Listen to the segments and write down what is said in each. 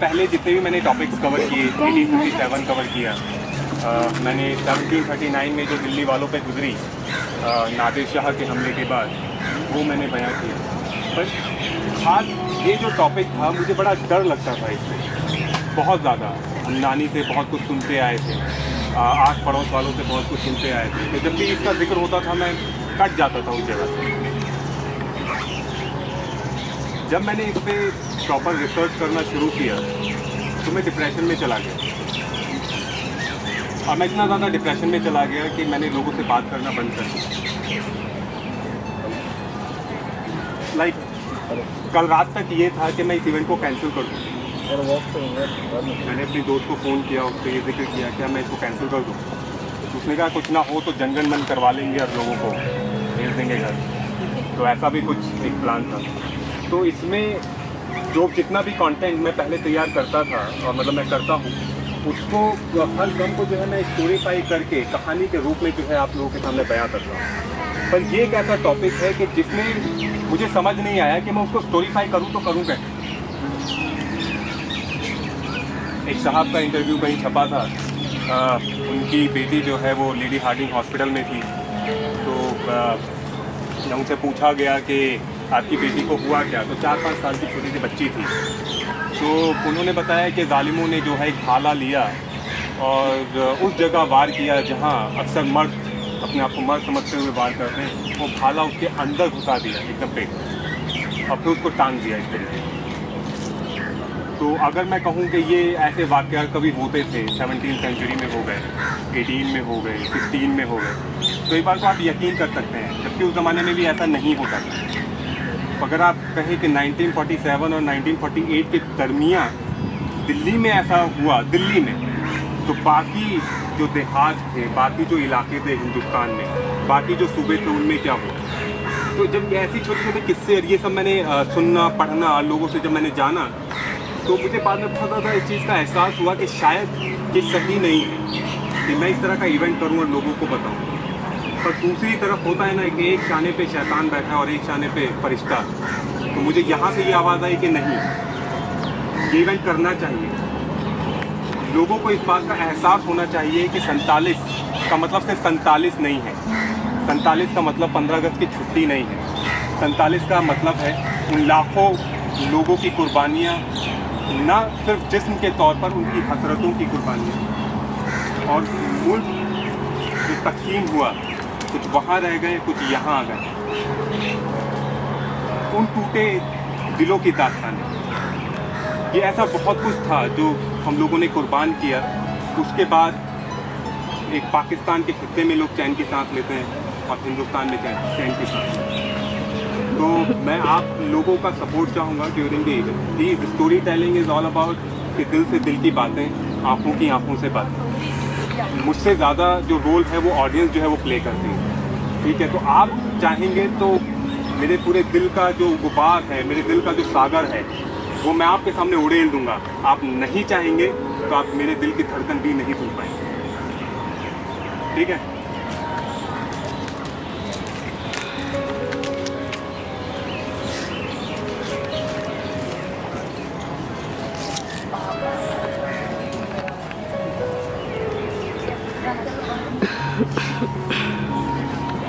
पहले जितने भी मैंने टॉपिक्स कवर किए, 1857 कवर किया, मैंने 1739 में जो दिल्ली वालों पे गुजरी नादिर शाह के हमले के बाद, वो मैंने बयां किया। पर खास ये जो टॉपिक था, मुझे बड़ा डर लगता था इससे, बहुत ज़्यादा। हम नानी से बहुत कुछ सुनते आए थे, आस पड़ोस वालों से बहुत कुछ सुनते आए थे, तो जब भी इसका जिक्र होता था मैं कट जाता था उस जगह से। जब मैंने इस पर प्रॉपर रिसर्च करना शुरू किया तो मैं डिप्रेशन में चला गया, और मैं इतना ज़्यादा डिप्रेशन में चला गया कि मैंने लोगों से बात करना बंद कर दिया। कल रात तक ये था कि मैं इस इवेंट को कैंसिल कर दूँ। मैंने अपने दोस्त को फ़ोन किया, उससे ये जिक्र किया कि मैं इसको कैंसिल कर दूँ। उसने कहा कुछ ना हो तो जनगण मन करवा लेंगे और लोगों को भेज देंगे घर। तो ऐसा भी कुछ एक प्लान था। तो इसमें जो जितना भी कंटेंट मैं पहले तैयार करता था, और मतलब मैं करता हूँ, उसको हर गम को जो है मैं स्टोरीफाई करके कहानी के रूप में जो है आप लोगों के सामने बयां करता हूँ। पर ये एक ऐसा टॉपिक है कि जिसमें मुझे समझ नहीं आया कि मैं उसको स्टोरीफाई करूँ तो करूँ कैसे। एक साहब का इंटरव्यू कहीं छपा था, उनकी बेटी जो है वो लेडी हार्डिंग हॉस्पिटल में थी। तो उनसे पूछा गया कि आपकी बेटी को हुआ क्या, तो 4-5 साल की छोटी सी बच्ची थी। तो उन्होंने बताया कि जालिमों ने जो है एक भाला लिया और उस जगह वार किया जहां अक्सर मर्द अपने आप को मर्द समझते हुए वार करते हैं। वो भाला उसके अंदर घुसा दिया एकदम पेट, और फिर उसको टांग दिया इस तरीके। तो अगर मैं कहूँ कि ये ऐसे वाक़या कभी होते थे, 17वीं सेंचुरी में हो गए, 18 में हो गए, 16 में हो गए, तो एक बार को आप यकीन कर सकते हैं, जबकि उस ज़माने में भी ऐसा नहीं होता था। अगर आप कहें कि 1947 और 1948 के दरमियान दिल्ली में ऐसा हुआ, दिल्ली में, तो बाकी जो देहात थे, बाकी जो इलाके थे हिंदुस्तान में, बाकी जो सूबे थे, उनमें क्या हुआ। तो जब ऐसी छोटे छोटे किस्से और ये सब मैंने सुनना पढ़ना लोगों से जब मैंने जाना, तो मुझे बाद में बहुत ज़्यादा इस चीज़ का एहसास हुआ कि शायद ये सही नहीं है कि मैं इस तरह का इवेंट करूँ और लोगों को बताऊँ। पर दूसरी तरफ होता है ना कि एक शाने पे शैतान बैठा है और एक शाने पे फरिश्ता। तो मुझे यहाँ से ये आवाज़ आई कि नहीं, ये इवेंट करना चाहिए। लोगों को इस बात का एहसास होना चाहिए कि 47 का मतलब सिर्फ 47 नहीं है। 47 का मतलब 15 अगस्त की छुट्टी नहीं है। 47 का मतलब है उन लाखों लोगों की कुर्बानियाँ, ना सिर्फ जिस्म के तौर पर उनकी हसरतों की कुर्बानियाँ। और मुल्क जो तकसीम हुआ, कुछ वहाँ रह गए, कुछ यहाँ आ गए, उन टूटे दिलों की दास्तानें। ये ऐसा बहुत कुछ था जो हम लोगों ने कुर्बान किया। उसके बाद एक पाकिस्तान के खित्ते में लोग चैन की सांस लेते हैं और हिंदुस्तान में चैन की सांस लेते हैं। तो मैं आप लोगों का सपोर्ट चाहूँगा during the event. Please, story telling is all about कि दिल से दिल की बातें, आँखों की आँखों से बातें। मुझसे ज़्यादा जो रोल है वो ऑडियंस जो है वो प्ले करती है, ठीक है। तो आप चाहेंगे तो मेरे पूरे दिल का जो गुबार है, मेरे दिल का जो सागर है, वो मैं आपके सामने उड़ेल दूंगा। आप नहीं चाहेंगे तो आप मेरे दिल की धड़कन भी नहीं सुन पाएंगे, ठीक है।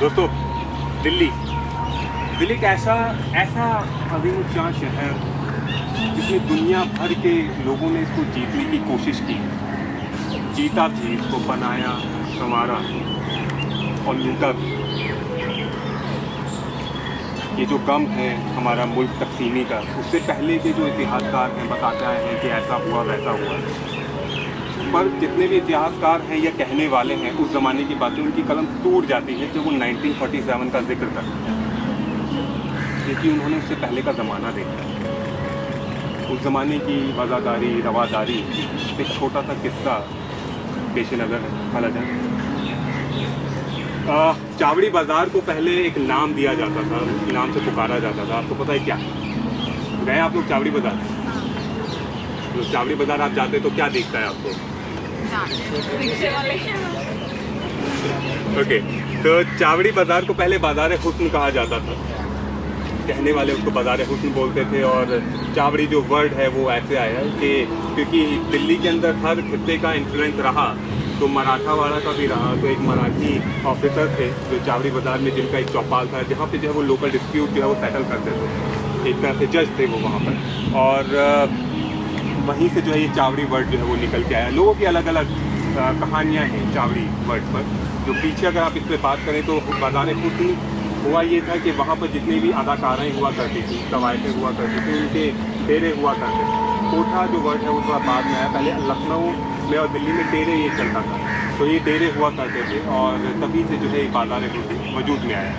दोस्तों, दिल्ली एक ऐसा अजीम-उल-शान शहर जिसमें दुनिया भर के लोगों ने इसको जीतने की कोशिश की, जीता भी, इसको बनाया, संवारा और लूटा भी। ये जो गम है हमारा मुल्क तकसीमी का, उससे पहले के जो इतिहासकार हैं बताते आए हैं कि ऐसा हुआ वैसा हुआ। पर जितने भी इतिहासकार हैं या कहने वाले हैं उस ज़माने की बातें, उनकी कलम टूट जाती है जब वो 1947 का जिक्र करते हैं, क्योंकि उन्होंने उससे पहले का ज़माना देखा है। उस ज़माने की वज़ादारी, रवादारी, एक छोटा सा किस्सा पेश नज़र है। हालांकि चावड़ी बाज़ार को पहले एक नाम दिया जाता था, उस नाम से पुकारा जाता था। आपको पता है क्या? गए आप लोग चावड़ी बाज़ार? तो चावड़ी बाज़ार आप जाते तो क्या दिखता है आपको? ओके, तो चावड़ी बाज़ार को पहले बाज़ार हुस्न कहा जाता था, कहने वाले उसको बाज़ार हुस्न बोलते थे। और चावड़ी जो वर्ड है वो ऐसे आया कि क्योंकि दिल्ली के अंदर हर खित्ते का इन्फ्लुएंस रहा, तो मराठावाड़ा का भी रहा। तो एक मराठी ऑफिसर थे जो चावड़ी बाज़ार में, जिनका एक चौपाल था जहाँ पे जो है वो लोकल डिस्प्यूट जो है वो सेटल करते थे। एक तरह से जज थे वो वहाँ पर। और वहीं से जो है ये चावड़ी वर्ड जो है वो निकल के आया। लोगों की अलग अलग कहानियाँ हैं चावड़ी वर्ड पर। जो पीछे अगर आप इस पर बात करें तो बाज़ार हुस्न हुआ ये था कि वहाँ पर जितनी भी अदाकाराएँ हुआ करती थी, कवायतें हुआ करती थी, उनके डेरे हुआ करते थे। कोठा जो वर्ड है वो थोड़ा बाद में आया, पहले लखनऊ में और दिल्ली में डेरे ये चलता था। तो ये डेरे हुआ करते थे और तभी से जो है बाज़ार हुस्न वजूद में आया।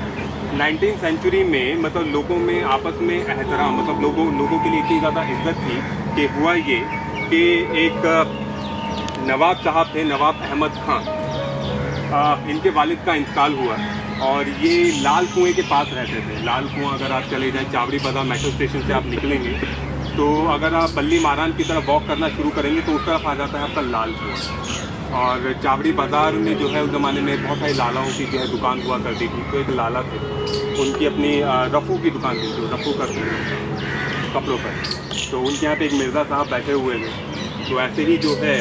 19वीं सेंचुरी में मतलब लोगों में आपस में एहतराम, मतलब लोगों के लिए इतनी ज़्यादा इज्जत थी कि हुआ ये कि एक नवाब साहब थे, नवाब अहमद खां, इनके वालिद का इंतकाल हुआ और ये लाल कुएं के पास रहते थे। लाल कुआं अगर आप चले जाएं चावड़ी बाज़ार मेट्रो स्टेशन से आप निकलेंगे तो अगर आप बल्ली मारान की तरफ वॉक करना शुरू करेंगे तो उस तरफ आ जाता है आपका लाल कुआं। और चावड़ी बाज़ार में जो है उस ज़माने में बहुत सारी लालाओं की जो है दुकान हुआ करती थी। तो एक लाला थे, उनकी अपनी रफ़ू की दुकान थी, जो रफ़ू करते थे कपड़ों पर। तो उनके यहाँ पे एक मिर्ज़ा साहब बैठे हुए थे। तो ऐसे ही जो है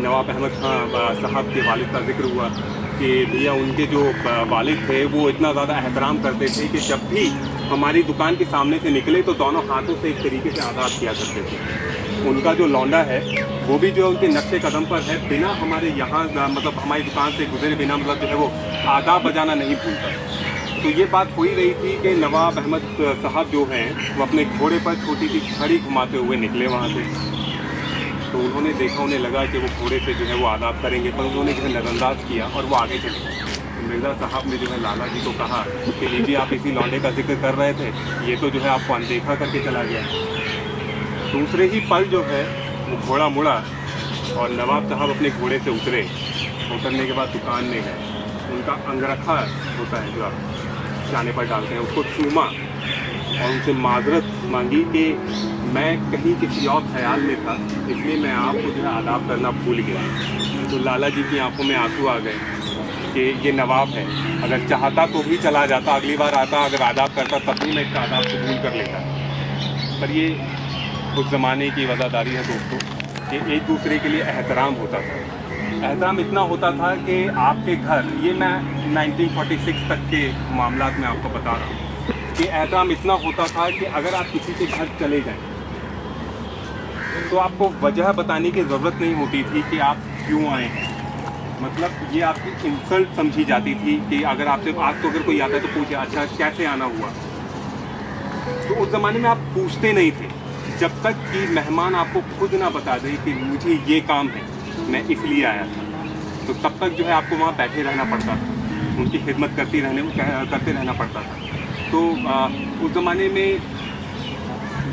नवाब अहमद खां साहब के वालिद का जिक्र हुआ कि भैया उनके जो वालिद थे वो इतना ज़्यादा एहतराम करते थे कि जब भी हमारी दुकान के सामने से निकले तो दोनों हाथों से एक तरीके से आदाब किया करते थे। उनका जो लौंडा है वो भी जो उनके नक्शे कदम पर है, बिना हमारे यहाँ मतलब हमारी दुकान से गुजरे बिना मतलब जो है वो आदाब बजाना नहीं भूलता। तो ये बात हो ही रही थी कि नवाब अहमद साहब जो हैं वो अपने घोड़े पर छोटी सी छड़ी घुमाते हुए निकले वहाँ से। तो उन्होंने देखा, उन्हें लगा कि वो घोड़े से जो है वो आदाब करेंगे, पर उन्होंने जो है नज़रअंदाज किया और वो आगे चले गए। तो मिर्ज़ा साहब ने जो है लाला जी को कहा कि लीजिए आप इसी लौंडे का जिक्र कर रहे थे, ये तो जो है आपको अनदेखा करके चला गया। दूसरे ही पल जो है वो घोड़ा मुड़ा और नवाब साहब अपने घोड़े से उतरे। उतरने के बाद दुकान में गए, उनका अंगरखा होता है जो आप जाने पर डालते हैं उसको चूमा और उनसे माजरत मांगी कि मैं कहीं किसी और ख्याल में था, इसलिए मैं आपको जो है आदाब करना भूल गया। तो लाला जी की आंखों में आंसू आ गए कि ये नवाब है, अगर चाहता तो भी चला जाता, अगली बार आता अगर आदाब करता तब भी मैं इसका आदाब कबूल कर लेता। पर ये उस ज़माने की वज़ादारी है दोस्तों कि एक दूसरे के लिए एहतराम होता था। एहतराम इतना होता था कि आपके घर, ये मैं 1946 तक के मामलात में आपको बता रहा हूँ कि एहतराम इतना होता था कि अगर आप किसी के घर चले जाएं तो आपको वजह बताने की ज़रूरत नहीं होती थी कि आप क्यों आए हैं। मतलब ये आपकी इंसल्ट समझी जाती थी कि अगर आपसे आज तो अगर कोई आता है तो पूछे अच्छा कैसे आना हुआ। तो उस ज़माने में आप पूछते नहीं थे जब तक कि मेहमान आपको खुद ना बता दे कि मुझे ये काम है, मैं इसलिए आया था। तो तब तक जो है आपको वहाँ बैठे रहना पड़ता था, उनकी खिदमत करते रहना पड़ता था। तो उस ज़माने में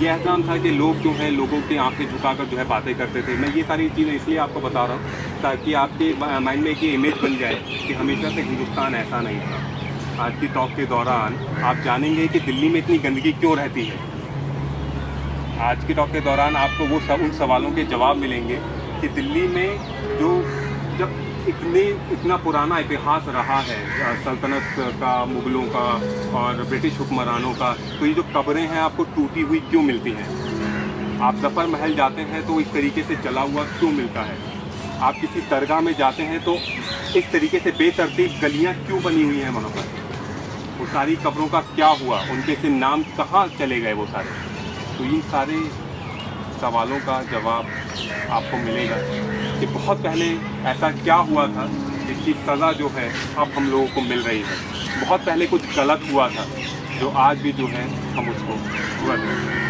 यह एहतराम था कि लोग जो हैं लोगों की आंखें झुकाकर जो है बातें करते थे। मैं ये सारी चीज़ें इसलिए आपको बता रहा हूँ ताकि आपके माइंड में एक इमेज बन जाए कि हमेशा से हिंदुस्तान ऐसा नहीं था। आज की टॉक के दौरान आप जानेंगे कि दिल्ली में इतनी गंदगी क्यों रहती है। आज की टॉक के दौरान आपको वो उन सवालों के जवाब मिलेंगे कि दिल्ली में जो जब इतना पुराना इतिहास रहा है सल्तनत का, मुग़लों का और ब्रिटिश हुक्मरानों का, तो ये जो कब्रें हैं आपको टूटी हुई क्यों मिलती हैं? आप ज़फ़र महल जाते हैं तो इस तरीके से जला हुआ क्यों मिलता है? आप किसी दरगाह में जाते हैं तो इस तरीके से बेतरतीब गलियां क्यों बनी हुई हैं वहाँ पर? वो सारी कब्रों का क्या हुआ? उनके से नाम कहाँ चले गए वो सारे? तो इन सारे सवालों का जवाब आपको मिलेगा कि बहुत पहले ऐसा क्या हुआ था जिसकी सज़ा जो है अब हम लोगों को मिल रही है। बहुत पहले कुछ गलत हुआ था जो आज भी जो है हम उसको भुगत रहे हैं।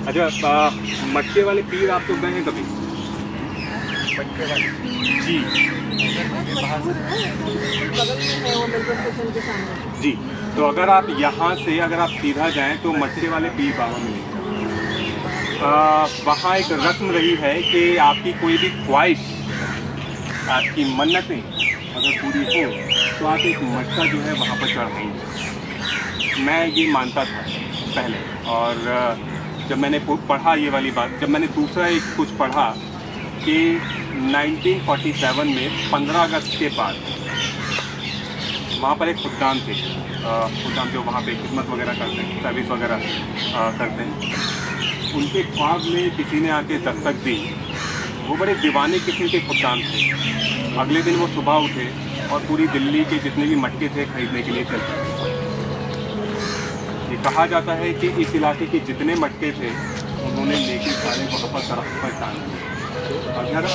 अच्छा, मटके वाले पीर आप तो गए हैं कभी? मटके वाले जी जी, तो अगर आप यहाँ से अगर आप सीधा जाएं तो मटके वाले पीर बाबा मिलेंगे। वहाँ एक रस्म रही है कि आपकी कोई भी ख्वाहिश, आपकी मन्नतें अगर पूरी हो तो आप एक मटका जो है वहाँ पर चढ़ाएंगे। मैं ये मानता था पहले, और जब मैंने पढ़ा ये वाली बात, जब मैंने दूसरा एक कुछ पढ़ा कि 1947 में 15 अगस्त के बाद वहाँ पर एक खुदाम थे, खुदाम जो वहाँ पे खिदमत वगैरह करते हैं, सर्विस वगैरह करते हैं। उनके ख्वाब में किसी ने आके दस्तक दी। वो बड़े दीवाने किस्म के खुदाम थे। अगले दिन वो सुबह उठे और पूरी दिल्ली के जितने भी मटके थे खरीदने के लिए चल पड़े। ये कहा जाता है कि इस इलाके के जितने मटके थे उन्होंने लेके सारे वहाँ पर दरख्त पर टांग दिए।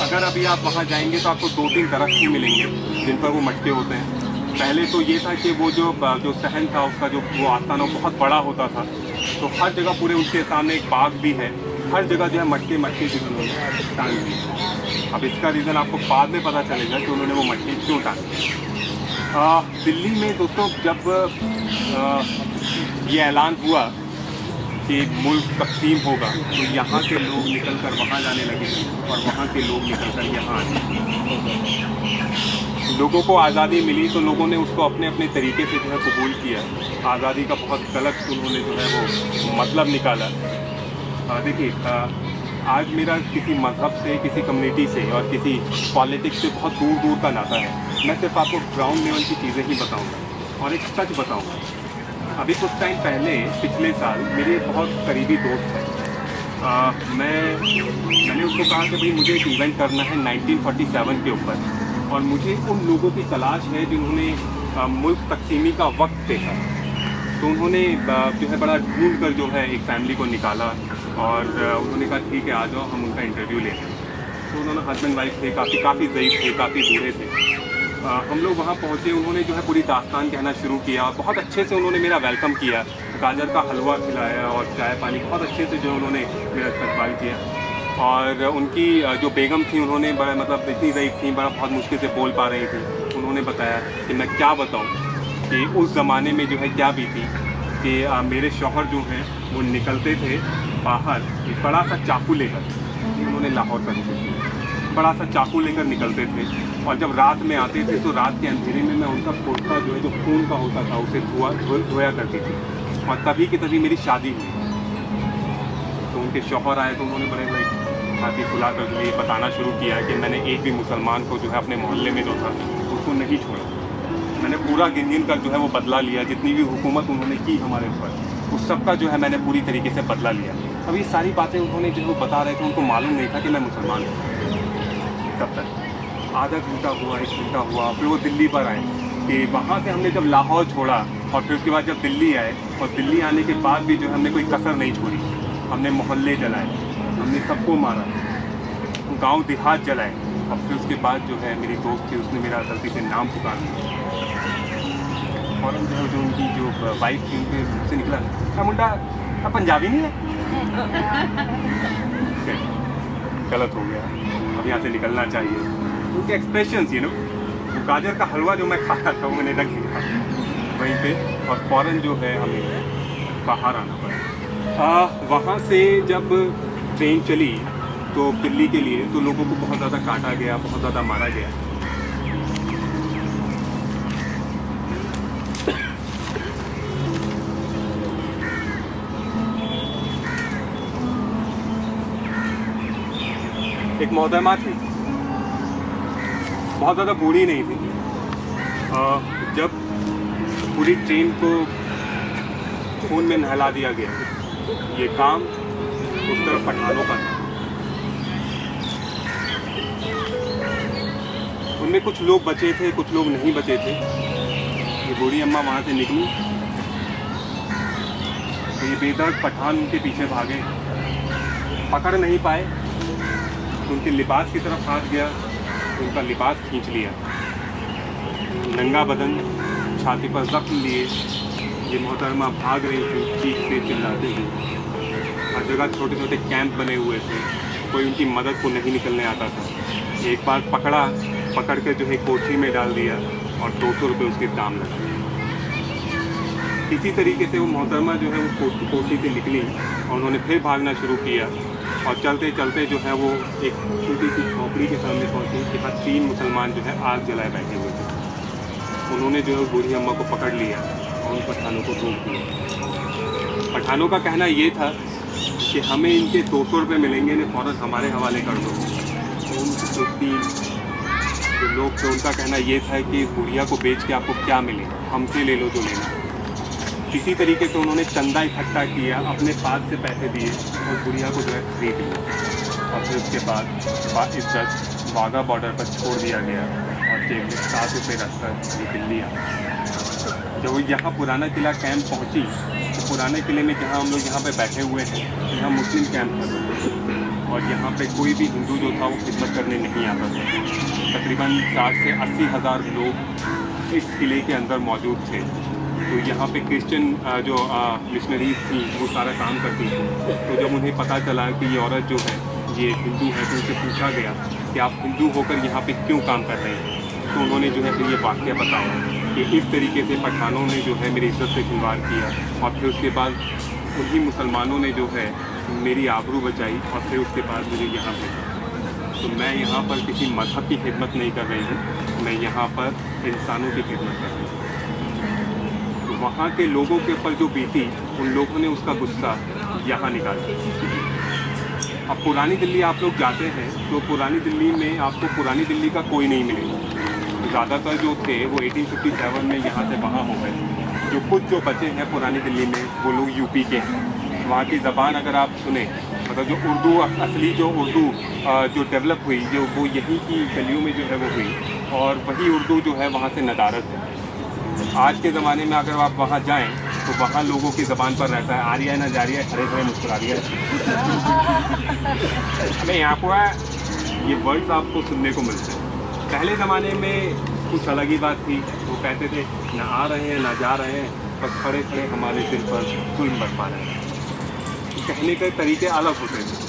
अगर अभी आप वहाँ जाएंगे तो आपको 2-3 दरख्त ही मिलेंगे जिन पर वो मटके होते हैं। पहले तो ये था कि वो जो सहन था उसका जो वो आस्थाना बहुत बड़ा होता था, तो हर जगह पूरे उनके सामने एक बाग भी है, हर जगह जो है मटके जो उन्होंने टांग दिए। अब इसका रीज़न आपको बाद में पता चलेगा कि उन्होंने वो मटके क्यों टांगे। दिल्ली में दोस्तों जब ये ऐलान हुआ कि मुल्क तकसीम होगा तो यहाँ के लोग निकल कर वहाँ जाने लगे और वहाँ के लोग निकल कर यहाँ आए। लोगों को आज़ादी मिली तो लोगों ने उसको अपने अपने तरीके से जो है कबूल किया। आज़ादी का बहुत गलत उन्होंने जो है वो मतलब निकाला। देखिए, आज मेरा किसी मज़हब से, किसी कम्युनिटी से और किसी पॉलिटिक्स से बहुत दूर दूर का नाता है। मैं सिर्फ आपको ग्राउंड लेवल की चीज़ें ही बताऊँगा और एक सच बताऊँगा। अभी कुछ टाइम पहले पिछले साल मेरे बहुत करीबी दोस्त हैं। मैंने उसको कहा कि भाई मुझे एक इवेंट करना है 1947 के ऊपर और मुझे उन लोगों की तलाश है जिन्होंने मुल्क तकसीमी का वक्त देखा। तो उन्होंने जो है बड़ा ढूंढ कर जो है एक फैमिली को निकाला और उन्होंने कहा ठीक है आ जाओ, हम उनका इंटरव्यू लें। तो उन्होंने हस्बैंड वाइफ थे, काफ़ी ज़ईफ़ थे, काफ़ी बूढ़े थे। हम लोग वहाँ पहुँचे, उन्होंने जो है पूरी दास्तान कहना शुरू किया। बहुत अच्छे से उन्होंने मेरा वेलकम किया, गाजर का हलवा खिलाया और चाय पानी बहुत अच्छे से जो उन्होंने मेरा इस्तकबाल किया। और उनकी जो बेगम थी उन्होंने बड़ा मतलब इतनी ज़ईफ़ थी, बड़ा बहुत मुश्किल से बोल पा रही थी। उन्होंने बताया कि मैं क्या बताऊँ कि उस ज़माने में जो है क्या बीती कि मेरे शौहर जो हैं वो निकलते थे बाहर एक बड़ा सा चाकू लेकर। उन्होंने लाहौर का बड़ा सा चाकू लेकर निकलते थे और जब रात में आते थे तो रात के अंधेरे में मैं उनका कुर्ता जो है जो खून का होता था उसे धोया करती थी। और तभी की तभी मेरी शादी हुई। तो उनके शौहर आए तो उन्होंने बड़े छाती फुलाकर जो ये बताना शुरू किया कि मैंने एक भी मुसलमान को जो है अपने मोहल्ले में जो था उसको नहीं छोड़ा। मैंने पूरा गिन कर जो है वो बदला लिया। जितनी भी हुकूमत उन्होंने की हमारे ऊपर उस सब का जो है मैंने पूरी तरीके से बदला लिया। अब ये सारी बातें उन्होंने जो वो बता रहे थे, उनको मालूम नहीं था कि मैं मुसलमान हूँ। तब तक आधा घंटा हुआ, 1 घंटा हुआ, फिर वो दिल्ली पर आए कि वहाँ से हमने जब लाहौर छोड़ा और फिर उसके बाद जब दिल्ली आए और दिल्ली आने के बाद भी जो है हमने कोई कसर नहीं छोड़ी। हमने मोहल्ले जलाए, हमने सबको मारा, गांव देहात जलाए और फिर उसके बाद जो है मेरी दोस्त थी उसने मेरा गलती से नाम पुकार दिया। और जो उनकी जो वाइफ थी उनके मुँह से निकला, क्या मुंडा अब पंजाबी नहीं है? गलत हो गया, अब यहाँ से निकलना चाहिए। उनके एक्सप्रेशंस वो गाजर का हलवा जो मैं खा रहा था वो मैंने रख लिया वहीं पे और फ़ौरन जो है हमें बाहर आना पड़ा। वहाँ से जब ट्रेन चली तो दिल्ली के लिए तो लोगों को बहुत ज़्यादा काटा गया, बहुत ज़्यादा मारा गया। एक मोहतरमा थी, बहुत ज़्यादा बूढ़ी नहीं थी। जब पूरी ट्रेन को खून में नहला दिया गया, ये काम उस तरफ पठानों का था। उनमें कुछ लोग बचे थे, कुछ लोग नहीं बचे थे। ये बूढ़ी अम्मा वहाँ से निकली तो ये बेदर्द पठान उनके पीछे भागे, पकड़ नहीं पाए। उनके लिबास की तरफ हाथ गया, उनका लिबास खींच लिया। नंगा बदन, छाती पर जख्म लिए ये मोहतरमा भाग रही थी चीख से चिल्लाते हुए। हर जगह छोटे छोटे कैंप बने हुए थे, कोई उनकी मदद को नहीं निकलने आता था। एक बार पकड़ के जो है कोठी में डाल दिया और 200 रुपये उसके दाम लगा। इसी तरीके से वो मोहतरमा जो है वो कोठी से निकली और उन्होंने फिर भागना शुरू किया और चलते चलते जो है वो एक छोटी सी झोंपड़ी के सामने पहुँची जहाँ 3 मुसलमान जो है आग जलाए बैठे हुए थे। उन्होंने जो है बूढ़ी अम्मा को पकड़ लिया और उन पठानों को रोक दिया। पठानों का कहना ये था कि हमें इनके 200 रुपये मिलेंगे, इन्हें फ़ौरन हमारे हवाले कर दो। तो तो 3 जो लोग थे उनका कहना ये था कि गुड़िया को बेच के आपको क्या मिले, हमसे ले लो जो लेना। किसी तरीके से उन्होंने चंदा इकट्ठा किया, अपने पास से पैसे दिए और गुड़िया को जो है खरीद लिया। और फिर उसके बाद इज्जत वाघा बॉर्डर पर छोड़ दिया गया और जेब में 7 रुपये रखकर ये दिल्ली आया। जब वो यहाँ पुराना किला कैंप पहुँची तो पुराने किले में जहाँ हम लोग यहाँ पे बैठे हुए थे, यहाँ मुस्लिम कैंप था और यहाँ पे कोई भी हिंदू जो था वो खिदमत करने नहीं आता था। तकरीबन 60 से 80 हज़ार लोग इस किले के अंदर मौजूद थे। तो यहाँ पे क्रिश्चियन जो मिशनरीज थी वो सारा काम करती थी। तो जब उन्हें पता चला कि ये औरत जो है ये हिंदू है तो उनसे पूछा गया कि आप हिंदू होकर यहाँ पे क्यों काम कर रहे हैं। तो उन्होंने जो है फिर ये वाक़या बताया कि इस तरीके से पठानों ने जो है मेरी इज्जत से खिलवाड़ किया और फिर उसके बाद उन्हीं मुसलमानों ने जो है मेरी आबरू बचाई और फिर उसके बाद मुझे यहाँ भेजा। तो मैं यहाँ पर किसी मज़हब की खिदमत नहीं कर रही हूँ, मैं यहाँ पर इंसानों की खिदमत कर रही हूँ। तो वहाँ के लोगों के ऊपर जो बीती, उन लोगों ने उसका गुस्सा यहाँ निकाला। अब पुरानी दिल्ली आप लोग जाते हैं तो पुरानी दिल्ली में आपको पुरानी दिल्ली का कोई नहीं मिलेगा। ज़्यादातर जो थे वो 1857 में यहाँ से वहाँ हो गए। जो कुछ जो बचे हैं पुरानी दिल्ली में वो लोग यूपी के हैं। वहाँ की ज़बान अगर आप सुने, मतलब जो उर्दू असली जो उर्दू जो डेवलप हुई जो वो यहीं की गलियों में जो है वो हुई और वही उर्दू जो है वहाँ से नदारत है। आज के ज़माने में अगर आप वहाँ जाएं तो वहाँ लोगों की ज़बान पर रहता है आ रही है ना जा रही है, खड़े खड़े मुस्कुरा रही है। हमें यहाँ पर ये वर्ड्स आपको सुनने को मिलते हैं। पहले ज़माने में कुछ अलग ही बात थी। वो कहते थे ना आ रहे हैं ना जा रहे हैं, बस खड़े खड़े हमारे दिल पर जुल्म बरपा रहे हैं। कहने के तरीके अलग होते थे।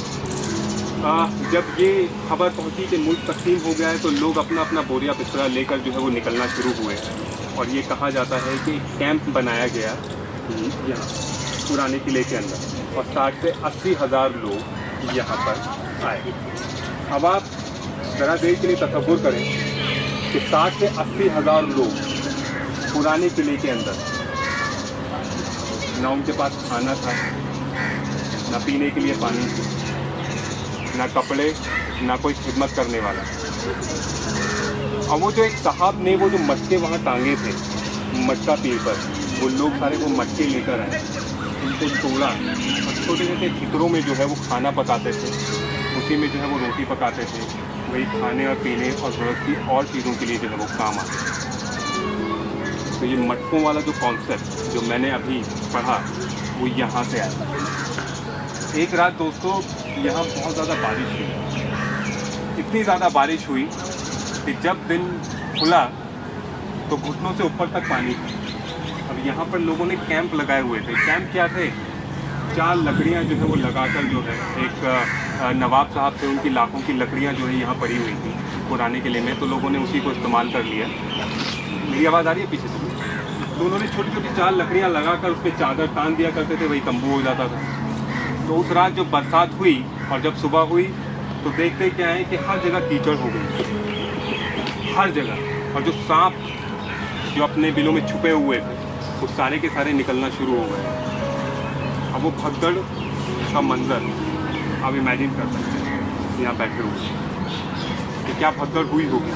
जब ये खबर पहुंची कि मुल्क तकसीम हो गया है तो लोग अपना अपना बोरिया बिस्तरा लेकर जो है वो निकलना शुरू हुए और ये कहा जाता है कि कैंप बनाया गया यहाँ पुराने किले के अंदर और 60 से 80 हज़ार लोग यहाँ पर आए। अब आप ज़रा देर के लिए तसव्वुर करें कि 60 से 80 हज़ार लोग पुराने किले के अंदर, ना उनके पास खाना था, ना पीने के लिए पानी, ना कपड़े, ना कोई खिदमत करने वाला। और वो जो एक साहब ने वो जो मटके वहाँ टांगे थे मटका पीर पर, वो लोग सारे वो मटके लेकर आए, उनको तोड़ा और छोटे छोटे खितरों में जो है वो खाना पकाते थे। उसी में जो है वो रोटी पकाते थे, वही खाने और पीने और ज़रूरत की और चीज़ों के लिए जो है वो काम आते। तो ये मटकों वाला जो कॉन्सेप्ट जो मैंने अभी पढ़ा वो यहाँ से आया। एक रात दोस्तों यहाँ बहुत ज़्यादा बारिश हुई, इतनी ज़्यादा बारिश हुई कि जब दिन खुला तो घुटनों से ऊपर तक पानी था। अब यहाँ पर लोगों ने कैंप लगाए हुए थे। कैंप क्या थे? 4 लकड़ियाँ जो है वो लगाकर जो है एक नवाब साहब थे, उनकी लाखों की लकड़ियाँ जो है यहाँ पड़ी हुई थी पुराने किले में, तो लोगों ने उसी को इस्तेमाल कर लिया। मेरी आवाज़ आ रही है पीछे से? तो उन्होंने छोटी छोटी 4 लकड़ियाँ लगाकर उस पर चादर तान दिया करते थे, वही तंबू हो जाता था। तो उस रात जब बरसात हुई और जब सुबह हुई तो देखते क्या है कि हर जगह कीचड़ हो गई, हर जगह। और जो सांप जो अपने बिलों में छुपे हुए थे वो सारे के सारे निकलना शुरू हो गए। अब वो भगदड़ का मंजर आप इमेजिन कर सकते हैं यहाँ बैठे हुए कि क्या भगदड़ हुई होगी।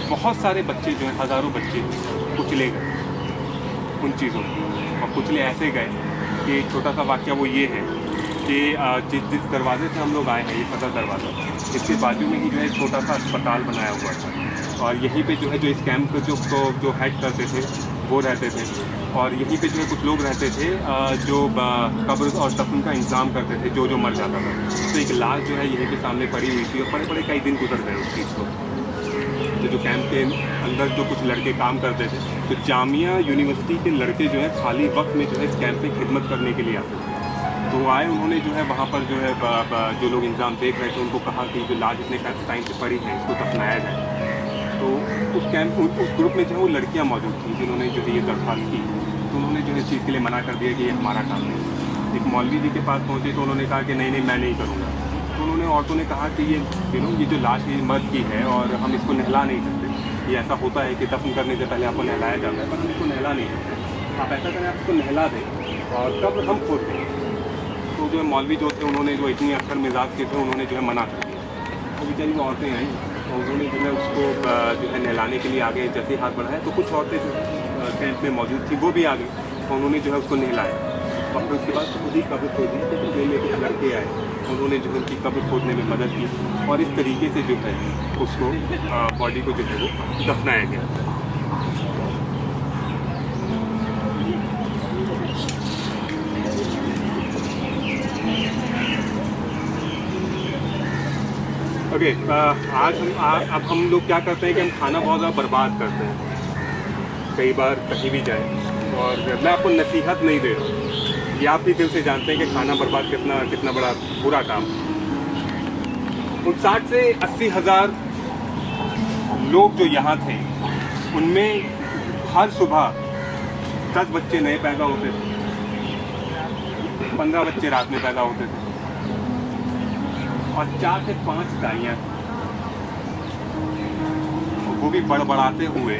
बहुत सारे बच्चे जो हैं, हज़ारों बच्चे कुचले गए उन चीज़ों को, और कुचले ऐसे गए कि छोटा सा वाक़या वो ये है कि जिस दरवाजे से हम लोग आए हैं, ये सदर दरवाज़ा, इसके बाजू में ही जो है छोटा सा अस्पताल बनाया हुआ था और यहीं पे जो है जो इस कैंप जो हेड करते थे वो रहते थे और यहीं पे जो है कुछ लोग रहते थे जो कब्र और दफन का इंतज़ाम करते थे जो मर जाता था। तो एक लाश जो है यहीं पे सामने पड़ी हुई थी और बड़े कई दिन गुजर गए उस चीज़ को। जो कैंप के अंदर जो कुछ लड़के काम करते थे, तो जामिया यूनिवर्सिटी के लड़के जो है खाली वक्त में जो है इस कैंप में खिदमत करने के लिए आते थे। तो आए, उन्होंने जो है वहाँ पर जो है जो लोग इंतज़ाम देख रहे थे उनको कहा कि जो लाश इतने टाइम से पड़ी है इसको दफनाया जाए। तो उस ग्रुप में जो है वो लड़कियाँ मौजूद थी जिन्होंने जो है ये दरख्वास्त की। तो उन्होंने जो है इस चीज़ के लिए मना कर दिया कि ये हमारा काम नहीं। एक मौलवी जी के पास पहुँचे तो उन्होंने कहा कि नहीं मैं नहीं करूँगा। तो उन्होंने औरतों ने कहा कि ये जो लाश ये मर्द की है और हम इसको नहला नहीं सकते। ये ऐसा होता है कि दफन करने से पहले आपको नहलाया जाता है, पर हम इसको नहला नहीं सकते। आप ऐसा करें, आप इसको नहला दें और कब्र हम खोद दें। तो जो मौलवी जो थे उन्होंने जो इतनी अक्सर मिजाज के थे उन्होंने जो है मना कर दिया। तो बेचारी वो औरतें आई तो उन्होंने जो है उसको जो है नहलाने के लिए आगे जैसे हाथ बढ़ाया तो कुछ औरतें जो कैंप में मौजूद थी वो भी आ गई तो उन्होंने जो है उसको नहलाया और फिर उसके बाद खुद ही कब्र खोदी तो खुदे में कुछ लड़के आए उन्होंने जो है उनकी कब्र खोदने में मदद की और इस तरीके से जो है उसको बॉडी को जो है वो दफनाया गया। ओके आज अब हम लोग क्या करते हैं कि हम खाना बहुत ज़्यादा बर्बाद करते हैं कई बार कहीं भी जाएं और मैं आपको नसीहत नहीं दे रहा हूँ ये आप भी दिल से जानते हैं कि खाना बर्बाद कितना बड़ा बुरा काम। उन 60 से 80 हज़ार लोग जो यहाँ थे उनमें हर सुबह 10 बच्चे नए पैदा होते थे 15 बच्चे रात में पैदा होते थे और 4 से 5 गायें वो भी बड़बड़ाते हुए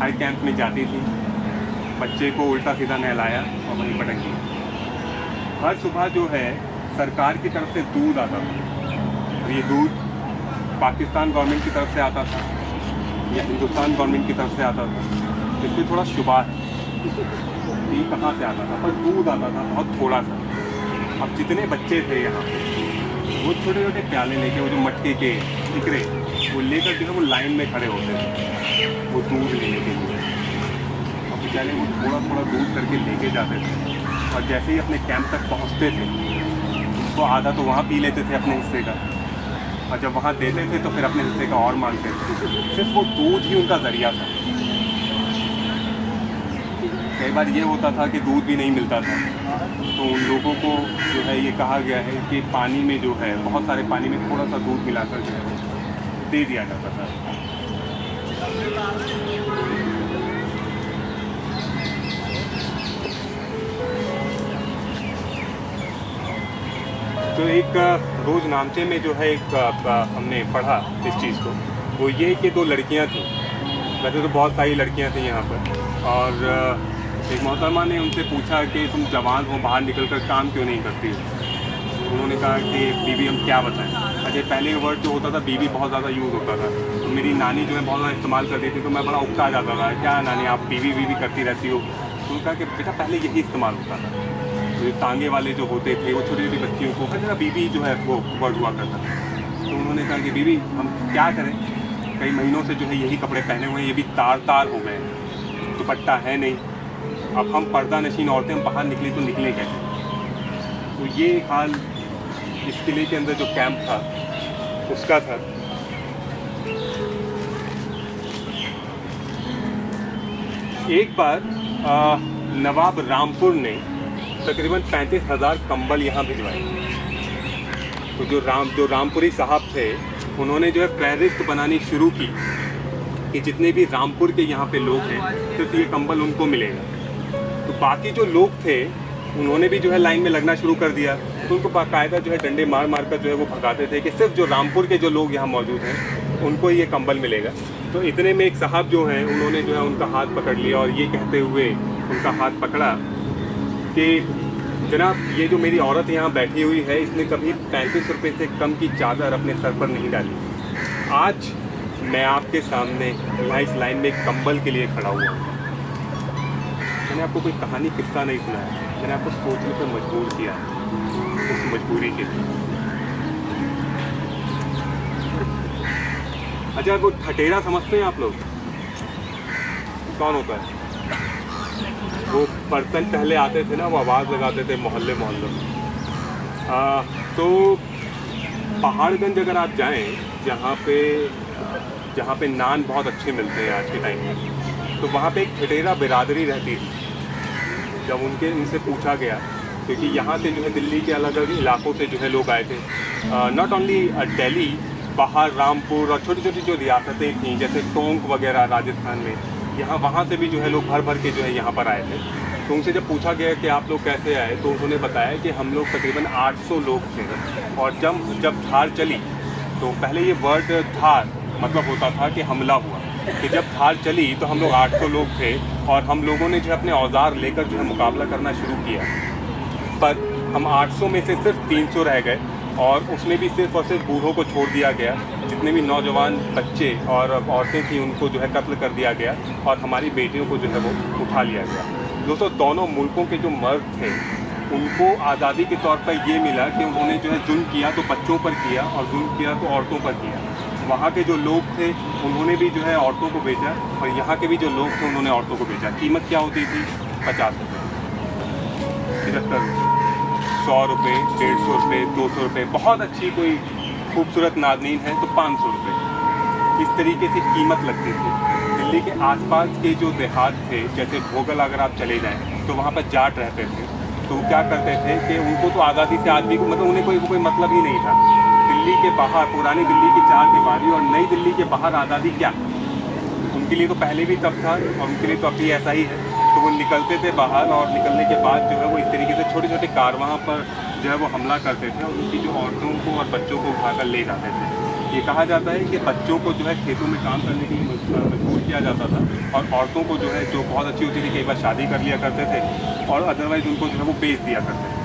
हर कैंप में जाती थी बच्चे को उल्टा सीधा नहलाया और वहीं पटक दिया। हर सुबह जो है सरकार की तरफ से दूध आता था और ये दूध पाकिस्तान गवर्नमेंट की तरफ से आता था या हिंदुस्तान गवर्नमेंट की तरफ से आता था इसमें थोड़ा शुबा है ये कहाँ से आता था पर दूध आता था बहुत थोड़ा सा। अब जितने बच्चे थे यहाँ वो छोटे छोटे प्याले लेके वो जो मटके के टिकरे वो लेकर जो है वो लाइन में खड़े होते थे वो दूध लेने के लिए और बेचारे वो थोड़ा थोड़ा दूध करके लेके जाते थे और जैसे ही अपने कैंप तक पहुँचते थे उसको आधा तो वहाँ पी लेते थे अपने हिस्से का और जब वहाँ देते थे तो फिर अपने हिस्से का और मांगते थे। सिर्फ वो दूध ही उनका ज़रिया था। कई बार ये होता था कि दूध भी नहीं मिलता था तो उन लोगों को जो है ये कहा गया है कि पानी में जो है बहुत सारे पानी में थोड़ा सा दूध मिलाकर जो है दे दिया जाता था। तो एक रोज़ नामचे में जो है एक हमने पढ़ा इस चीज़ को वो ये कि 2 लड़कियां थी वैसे तो बहुत सारी लड़कियां थी यहाँ पर और एक मोहतरमा ने उनसे पूछा कि तुम जवान हो बाहर निकल कर काम क्यों नहीं करती हो। उन्होंने कहा कि बीवी हम क्या बताएं। अच्छा पहले वर्ड जो होता था बीवी बहुत ज़्यादा यूज़ होता था तो मेरी नानी जो है बहुत ज़्यादा इस्तेमाल करती थी तो मैं बड़ा उकता जाता था क्या नानी आप बीवी करती रहती हो। तो उन्होंने कहा कि बेटा पहले यही इस्तेमाल होता था तो तांगे वाले जो होते थे वो छोटी छोटी बच्चियों को हर जगह बीवी जो है वो वर्ड हुआ करता था। तो उन्होंने कहा कि बीवी हम क्या करें कई महीनों से जो है यही कपड़े पहने हुए हैं ये भी तार हो गए हैं दुपट्टा है नहीं अब हम पर्दा नशीन औरतें हम बाहर निकले तो निकले कैसे। तो ये हाल इस किले के अंदर जो कैंप था उसका था। एक बार नवाब रामपुर ने तकरीबन 35,000 कंबल यहाँ भिजवाए। तो जो रामपुरी साहब थे उन्होंने जो है फहरिस्त बनानी शुरू की कि जितने भी रामपुर के यहाँ पे लोग हैं सिर्फ ये कंबल उनको मिलेगा। तो बाकी जो लोग थे उन्होंने भी जो है लाइन में लगना शुरू कर दिया तो उनको बाकायदा जो है डंडे मार कर जो है वो भगाते थे कि सिर्फ जो रामपुर के जो लोग यहाँ मौजूद हैं उनको ये कंबल मिलेगा। तो इतने में एक साहब जो हैं उन्होंने जो है उनका हाथ पकड़ लिया और ये कहते हुए उनका हाथ पकड़ा कि जनाब ये जो मेरी औरत यहाँ बैठी हुई है इसने कभी 35 रुपये से कम की चादर अपने सर पर नहीं डाली। आज मैं आपके सामने यहाँ इस लाइन में एक कंबल के लिए खड़ा हुआ। मैंने आपको कोई कहानी किस्सा नहीं सुनाया मैंने आपको सोचने पर मजबूर किया उस मजबूरी के लिए। अच्छा वो ठटेरा समझते हैं आप लोग कौन होता है। वो बर्तन पहले आते थे ना वो आवाज़ लगाते थे मोहल्ले में। तो पहाड़गंज अगर आप जाएं जहाँ पे नान बहुत अच्छे मिलते हैं आज के टाइम में तो वहाँ पे एक ठटेरा बिरादरी रहती थी। जब उनसे पूछा गया क्योंकि यहाँ से जो है दिल्ली के अलग अलग इलाकों से जो है लोग आए थे नॉट ओनली दिल्ली बाहर रामपुर और छोटी छोटी जो रियासतें थीं जैसे टोंक वगैरह राजस्थान में यहाँ वहाँ से भी जो है लोग भर के जो है यहाँ पर आए थे। तो उनसे जब पूछा गया कि आप लोग कैसे आए तो उन्होंने बताया कि हम लोग तकरीबन 800 लोग थे और जब धार चली तो पहले ये वर्ड धार मतलब होता था कि हमला हुआ कि जब धार चली तो हम लोग 800 लोग थे और हम लोगों ने जो अपने औजार लेकर जो है मुकाबला करना शुरू किया पर हम 800 में से सिर्फ 300 रह गए और उसमें भी सिर्फ और सिर्फ बूढ़ों को छोड़ दिया गया। जितने भी नौजवान बच्चे और औरतें थी उनको जो है कत्ल कर दिया गया और हमारी बेटियों को जो है वो उठा लिया गया। दोस्तों, दोनों मुल्कों के जो मर्द थे उनको आज़ादी के तौर पर ये मिला कि उन्होंने जो है जुल्म किया तो बच्चों पर किया और जुल्म किया तो औरतों पर किया। वहाँ के जो लोग थे उन्होंने भी जो है औरतों को बेचा और यहाँ के भी जो लोग थे उन्होंने औरतों को बेचा। कीमत क्या होती थी? 50 रुपये, 75 रुपये, 100 रुपये, 150 रुपये, 200 रुपये। बहुत अच्छी कोई खूबसूरत नाज़नीन है तो 500 रुपये। इस तरीके से कीमत लगती थी। दिल्ली के आसपास के जो देहात थे, जैसे भोगल अगर आप चले जाएं तो वहाँ पर जाट रहते थे। तो वो क्या करते थे कि उनको तो आज़ादी से आदमी को मतलब उन्हें कोई मतलब ही नहीं था। दिल्ली के बाहर, पुरानी दिल्ली की चार दीवारी और नई दिल्ली के बाहर आज़ादी क्या, उनके लिए तो पहले भी तब था और उनके लिए तो अभी ऐसा ही है। तो वो निकलते थे बाहर और निकलने के बाद जो है वो इस तरीके से छोटे छोटे कारवां पर जो है वो हमला करते थे और उनकी जो औरतों को और बच्चों को उठाकर ले जाते थे। ये कहा जाता है कि बच्चों को जो है खेतों में काम करने के लिए मजबूर किया जाता था और औरतों को जो है जो बहुत अच्छी होती थी कई बार शादी कर लिया करते थे और अदरवाइज़ उनको जो है वो बेच दिया करते थे।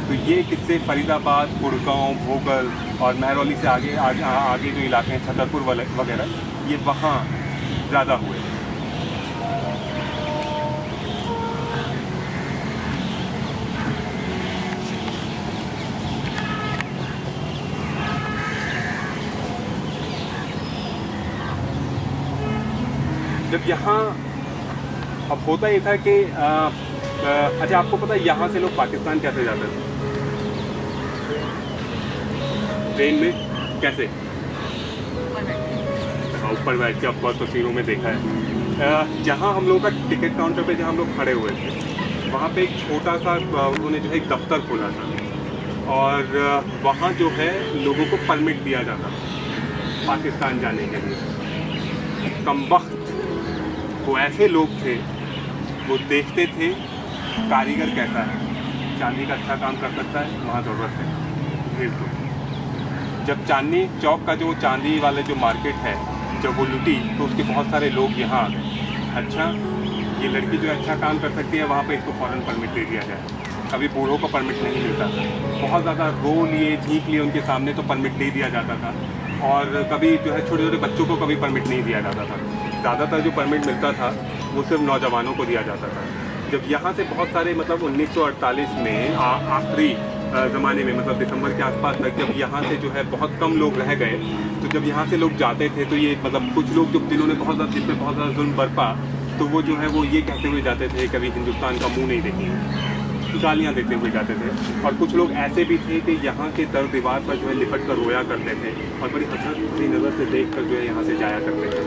तो ये किस्से फरीदाबाद, गुड़गांव, भोगल और महरौली से आगे जो इलाके हैं छतरपुर वगैरह, ये वहाँ ज़्यादा हुए। जब यहाँ अब होता ये था कि अच्छा, आपको पता है यहाँ से लोग पाकिस्तान कैसे जाते थे? ट्रेन में। कैसे? हाँ, ऊपर बैठ के आपको तस्वीरों में देखा है। जहाँ हम लोगों का टिकट काउंटर पे जहाँ हम लोग खड़े हुए थे वहाँ पे एक छोटा सा उन्होंने जो है एक दफ्तर खोला था और वहाँ जो है लोगों को परमिट दिया जाता पाकिस्तान जाने के लिए। कमबख्त वो ऐसे लोग थे, वो देखते थे कारीगर कैसा है, चांदी का अच्छा काम कर सकता है, वहाँ ज़रूरत है, भेज दो। जब चांदनी चौक का जो चांदी वाले जो मार्केट है जब वो लुटी तो उसके बहुत सारे लोग यहाँ आ गए। अच्छा, ये लड़की जो अच्छा काम कर सकती है वहाँ पे इसको फ़ौरन परमिट दे दिया जाए। कभी बूढ़ों को परमिट नहीं मिलता था, बहुत ज़्यादा रो लिए झींक लिए उनके सामने तो परमिट दे दिया जाता था और कभी जो है छोटे छोटे बच्चों को कभी परमिट नहीं दिया जाता था। ज़्यादातर जो परमिट मिलता था वो सिर्फ नौजवानों को दिया जाता था। जब यहाँ से बहुत सारे मतलब 1948 में आखिरी ज़माने में मतलब दिसंबर के आसपास तक जब यहाँ से जो है बहुत कम लोग रह गए तो जब यहाँ से लोग जाते थे तो ये मतलब कुछ लोग जो जिन्होंने जिन पर बहुत ज़्यादा जुल्म बरपा तो वो जो है वो ये कहते हुए जाते थे कभी हिंदुस्तान का मुँह नहीं देखेंगे, गालियाँ देते हुए जाते थे। और कुछ लोग ऐसे भी थे कि यहाँ के दर दीवार पर जो है लिपट कर रोया करते थे और बड़ी हसरत भरी नज़र से देख कर जो है यहाँ से जाया करते थे।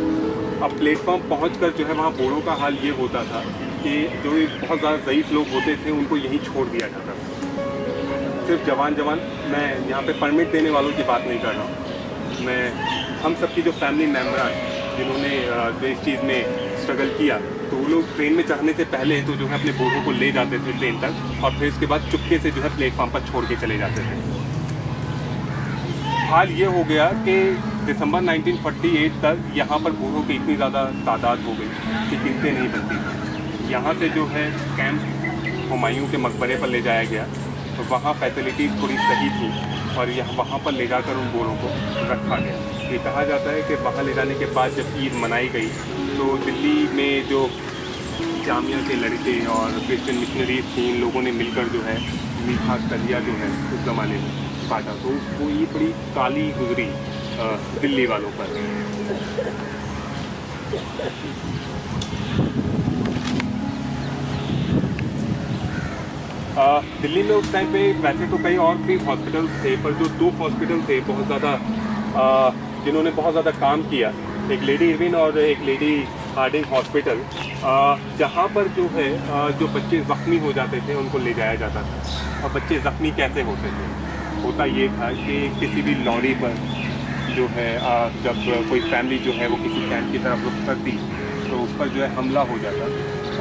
अब प्लेटफॉर्म पहुँच कर जो है वहाँ बूढ़ों का हाल ये होता था कि जो बहुत ज़्यादा ज़ईफ़ लोग होते थे उनको यहीं छोड़ दिया जाता था। सिर्फ जवान, मैं यहाँ पे परमिट देने वालों की बात नहीं कर रहा हूँ, मैं हम सब की जो फैमिली मेम्बर हैं जिन्होंने जो इस चीज़ में स्ट्रगल किया तो वो लोग ट्रेन में चढ़ने से पहले तो जो है अपने बूढ़ों को ले जाते थे ट्रेन तक और फिर इसके बाद चुपके से जो है प्लेटफॉर्म पर छोड़ के चले जाते थे। हाल ये हो गया कि दिसंबर 1948 तक यहाँ पर बूढ़ों की इतनी ज़्यादा तादाद हो गई कि गिनते नहीं बनती। यहाँ से जो है कैंप हुमायूं के मकबरे पर ले जाया गया तो वहाँ फैसिलिटीज़ थोड़ी सही थी और वहाँ पर ले जाकर उन बूढ़ों को रखा गया। ये कहा जाता है कि वहाँ ले जाने के बाद जब ईद मनाई गई तो दिल्ली में जो जामिया के लड़के और क्रिश्चियन मिशनरीज थी इन लोगों ने मिलकर जो है मीठा कलिया जो है उस ज़माने में बांटा। तो वो ये बड़ी काली गुजरी दिल्ली वालों पर। दिल्ली में उस टाइम पे वैसे तो कई और भी हॉस्पिटल थे पर जो 2 हॉस्पिटल थे बहुत ज़्यादा जिन्होंने बहुत ज़्यादा काम किया, एक लेडी इरविन और एक लेडी हार्डिंग हॉस्पिटल, जहाँ पर जो है जो बच्चे ज़ख्मी हो जाते थे उनको ले जाया जाता था। और बच्चे ज़ख्मी कैसे होते थे? होता ये था कि किसी भी लॉरी पर जो है जब कोई फैमिली जो है वो किसी कैंप की तरफ रुख करती तो उस पर जो है हमला हो जाता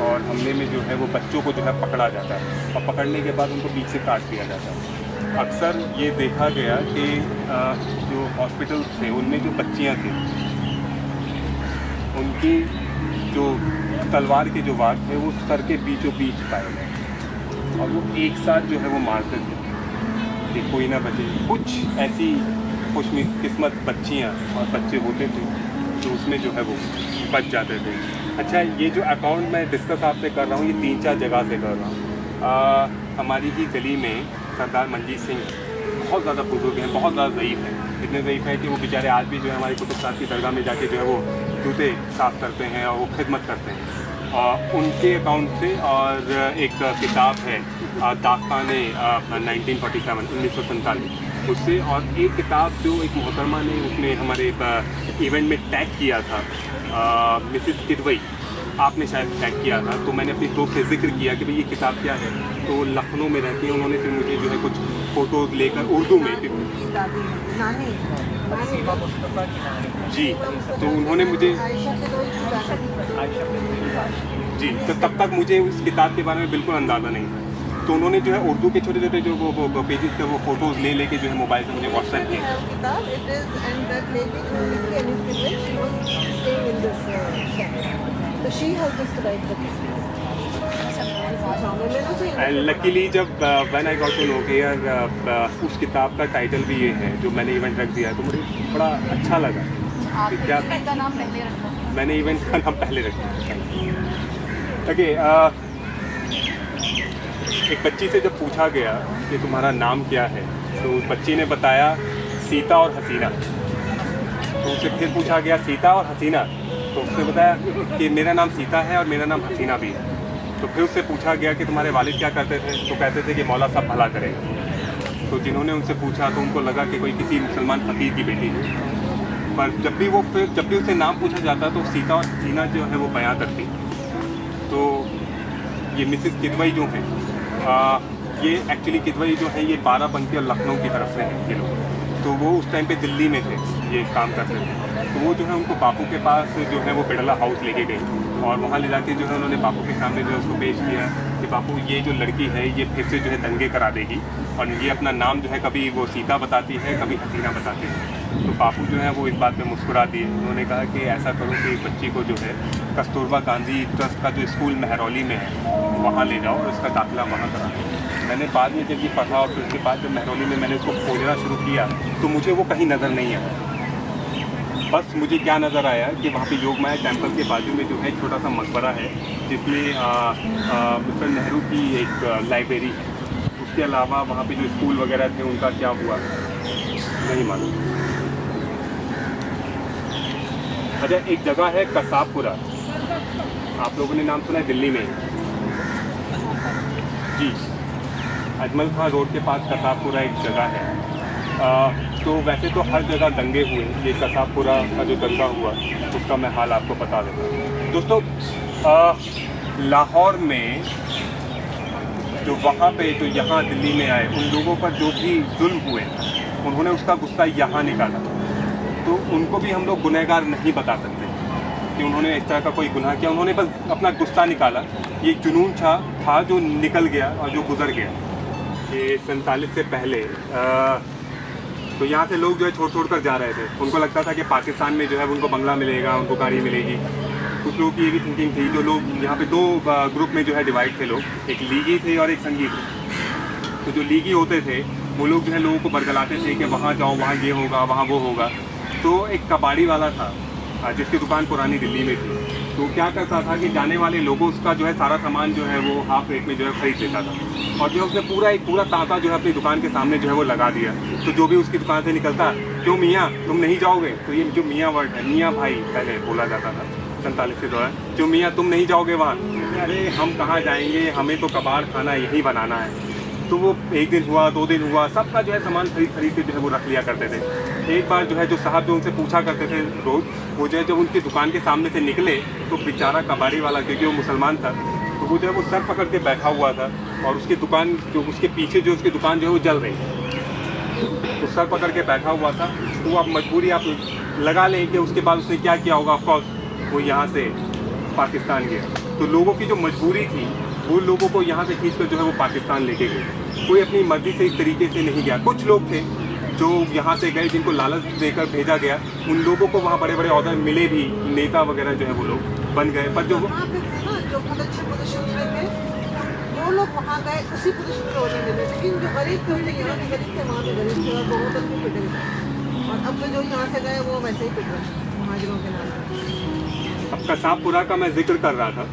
और हमले में जो है वो बच्चों को जो है पकड़ा जाता है और पकड़ने के बाद उनको पीछे काट दिया जाता है। अक्सर ये देखा गया कि जो हॉस्पिटल थे उनमें जो बच्चियां थी उनकी जो तलवार के जो वार थे वो सर के बीचों बीच पाए गए और वो एक साथ जो है वो मारते थे। कि कोई ना बचे। कुछ ऐसी खुशकिस्मत बच्चियाँ और बच्चे होते थे जो उसमें जो है वो बच जाते थे। अच्छा, ये जो अकाउंट मैं डिस्कस आपसे कर रहा हूँ ये 3-4 जगह से कर रहा हूँ। हमारी ही गली में सरदार मंजीत सिंह बहुत ज़्यादा बुजुर्ग हैं, बहुत ज़्यादा ज़ईफ़ हैं। इतने ज़ईफ़ हैं कि वो बेचारे आज भी जो है हमारी कुतुब साहब की दरगाह में जाके जो है वो जूते साफ़ करते हैं और वो खिदमत करते हैं। और उनके अकाउंट से और एक किताब है दास्तान 1947 1947 उससे, और एक किताब जो एक मोहतरमा ने उसमें हमारे इवेंट में टैग किया था, मिसिस किदवई आपने शायद टैग किया था, तो मैंने अपनी दोस्त से जिक्र किया कि भाई ये किताब क्या है। तो लखनऊ में रहती है, उन्होंने फिर मुझे जो है कुछ फ़ोटोज़ लेकर उर्दू में जी, तो उन्होंने मुझे जी, तो तब तक मुझे उस किताब के बारे में बिल्कुल अंदाज़ा नहीं था। तो उन्होंने जो है उर्दू के छोटे छोटे जो वो पेजेस थे वो फ़ोटोज़ ले लेके जो है मोबाइल से मुझे व्हाट्सएप किए। एंड लकीली जब when I got to know कि यार उस किताब का टाइटल भी ये है जो मैंने इवेंट रख दिया है, तो मुझे बड़ा अच्छा लगा कि क्या नाम पहले रखा। मैंने इवेंट का नाम पहले रखा। ओके, एक बच्ची से जब पूछा गया कि तुम्हारा नाम क्या है, तो उस बच्ची ने बताया सीता और हसीना। तो उससे फिर पूछा गया सीता और हसीना, तो उसने बताया कि मेरा नाम सीता है और मेरा नाम हसीना भी है। तो फिर उससे पूछा गया कि तुम्हारे वालिद क्या करते थे, तो कहते थे कि मौला साहब भला करेगा। तो जिन्होंने उनसे पूछा तो उनको लगा कि कोई किसी मुसलमान फ़कीर की बेटी है, पर जब भी उससे नाम पूछा जाता तो सीता और हसीना जो है वो बयां करती। तो ये मिसिस किदवई जो हैं, ये एक्चुअली किदवई जो है ये बाराबंकी और लखनऊ की तरफ से हैं ये लोग। तो वो उस टाइम पे दिल्ली में थे, ये काम करते थे। तो वो जो है उनको बापू के पास जो है वो बिड़ला हाउस लेके गई और वहाँ ले जाके जो है उन्होंने बापू के सामने जो है उसको पेश किया कि बापू ये जो लड़की है ये फिर से जो है दंगे करा देगी और ये अपना नाम जो है कभी वो सीता बताती है कभी हसीना बताती है। तो बापू जो है वो इस बात पे मुस्कुरा दिए। उन्होंने कहा कि ऐसा करो कि बच्ची को जो है कस्तूरबा गांधी ट्रस्ट का जो स्कूल महरौली में है वहाँ ले जाओ और उसका दाखिला वहाँ करा दो। मैंने बाद में जब ये पढ़ा और फिर उसके बाद जब महरौली में मैंने उसको खोजना शुरू किया तो मुझे वो कहीं नज़र नहीं आया। बस मुझे क्या नज़र आया कि वहाँ पे योग माया टेम्पल के बाजू में जो है एक छोटा सा मकबरा है जिसमें मिस्टर नेहरू की एक लाइब्रेरी है। उसके अलावा वहाँ पे जो स्कूल वगैरह थे उनका क्या हुआ नहीं मालूम। अच्छा, एक जगह है कसाबपुरा, आप लोगों ने नाम सुना है, दिल्ली में जी, अजमल खां रोड के पास कसाबपुरा एक जगह है। तो वैसे तो हर जगह दंगे हुए, ये कसाबपुरा का जो दंगा हुआ उसका मैं हाल आपको बता देता हूँ। दोस्तों, लाहौर में जो वहाँ पे जो यहाँ दिल्ली में आए उन लोगों पर जो भी जुल्म हुए उन्होंने उसका गुस्सा यहाँ निकाला। तो उनको भी हम लोग गुनहगार नहीं बता सकते कि उन्होंने इस तरह का कोई गुनाह किया, उन्होंने बस अपना गुस्सा निकाला। ये एक जुनून था जो निकल गया और जो गुजर गया। ये 47 से पहले तो यहाँ से लोग जो है छोड़ कर जा रहे थे। उनको लगता था कि पाकिस्तान में जो है उनको बंगला मिलेगा, उनको गाड़ी मिलेगी। कुछ लोगों की ये भी थिंकिंग थी। जो लोग यहाँ पे दो ग्रुप में जो है डिवाइड थे लोग, एक लीगी थे और एक संगी थे। तो जो लीगी होते थे वो लोग जो है लोगों को बरगलाते थे कि वहाँ जाओ, वहाँ ये होगा, वहाँ वो होगा। तो एक कबाड़ी वाला था जिसकी दुकान पुरानी दिल्ली में थी। तो क्या करता था कि जाने वाले लोगों उसका जो है सारा सामान जो है वो हाफ रेट में जो है खरीद लेता था और जो उसने पूरा तांता जो है अपनी दुकान के सामने जो है वो लगा दिया। तो जो भी उसकी दुकान से निकलता, क्यों मियाँ तुम नहीं जाओगे, तो ये जो मियाँ वर्ड है, मियाँ भाई पहले बोला जाता था 47 के दौरान, जो मियाँ तुम नहीं जाओगे वहाँ, अरे हम कहाँ जाएंगे, हमें तो कबाड़ खाना यही बनाना है। तो वो एक दिन हुआ, 2 दिन हुआ, सबका जो है सामान खरीद के जो है वो रख लिया करते थे। एक बार जो है जो साहब जो उनसे पूछा करते थे रोज़, वो जो है जब उनकी दुकान के सामने से निकले तो बेचारा कबाड़ी वाला, क्योंकि वो मुसलमान था, तो वो जो है वो सर पकड़ के बैठा हुआ था और उसकी दुकान जो उसके पीछे जो उसकी दुकान जो है वो जल रही थी। तो सर पकड़ के बैठा हुआ था। तो आप मजबूरी आप लगा लें कि उसके बाद उसने क्या किया होगा। ऑफकोर्स वो यहाँ से पाकिस्तान गया। तो लोगों की जो मजबूरी थी वो लोगों को यहाँ से खींच कर जो है वो पाकिस्तान लेके गए। कोई अपनी मर्जी से इस तरीके से नहीं गया। कुछ लोग थे जो यहाँ से गए जिनको लालच देकर भेजा गया, उन लोगों को वहाँ बड़े बड़े ऑर्डर मिले भी, नेता वगैरह जो है वो लोग बन गए। पर जो बहुत अच्छे पोजीशन में थे वो लोग वहाँ गए उसी पुलिस में रोने मिले, लेकिन जो गरीब थे उनसे यहाँ के गरीब थे वहाँ के गरीब थे और बहुत अच्छे पिटे गए। और अब तो जो यहाँ से गए वो वैसे ही पिट रहे हैं महाजनों के नाम। अब कसाबपुरा का मैं जिक्र कर रहा था।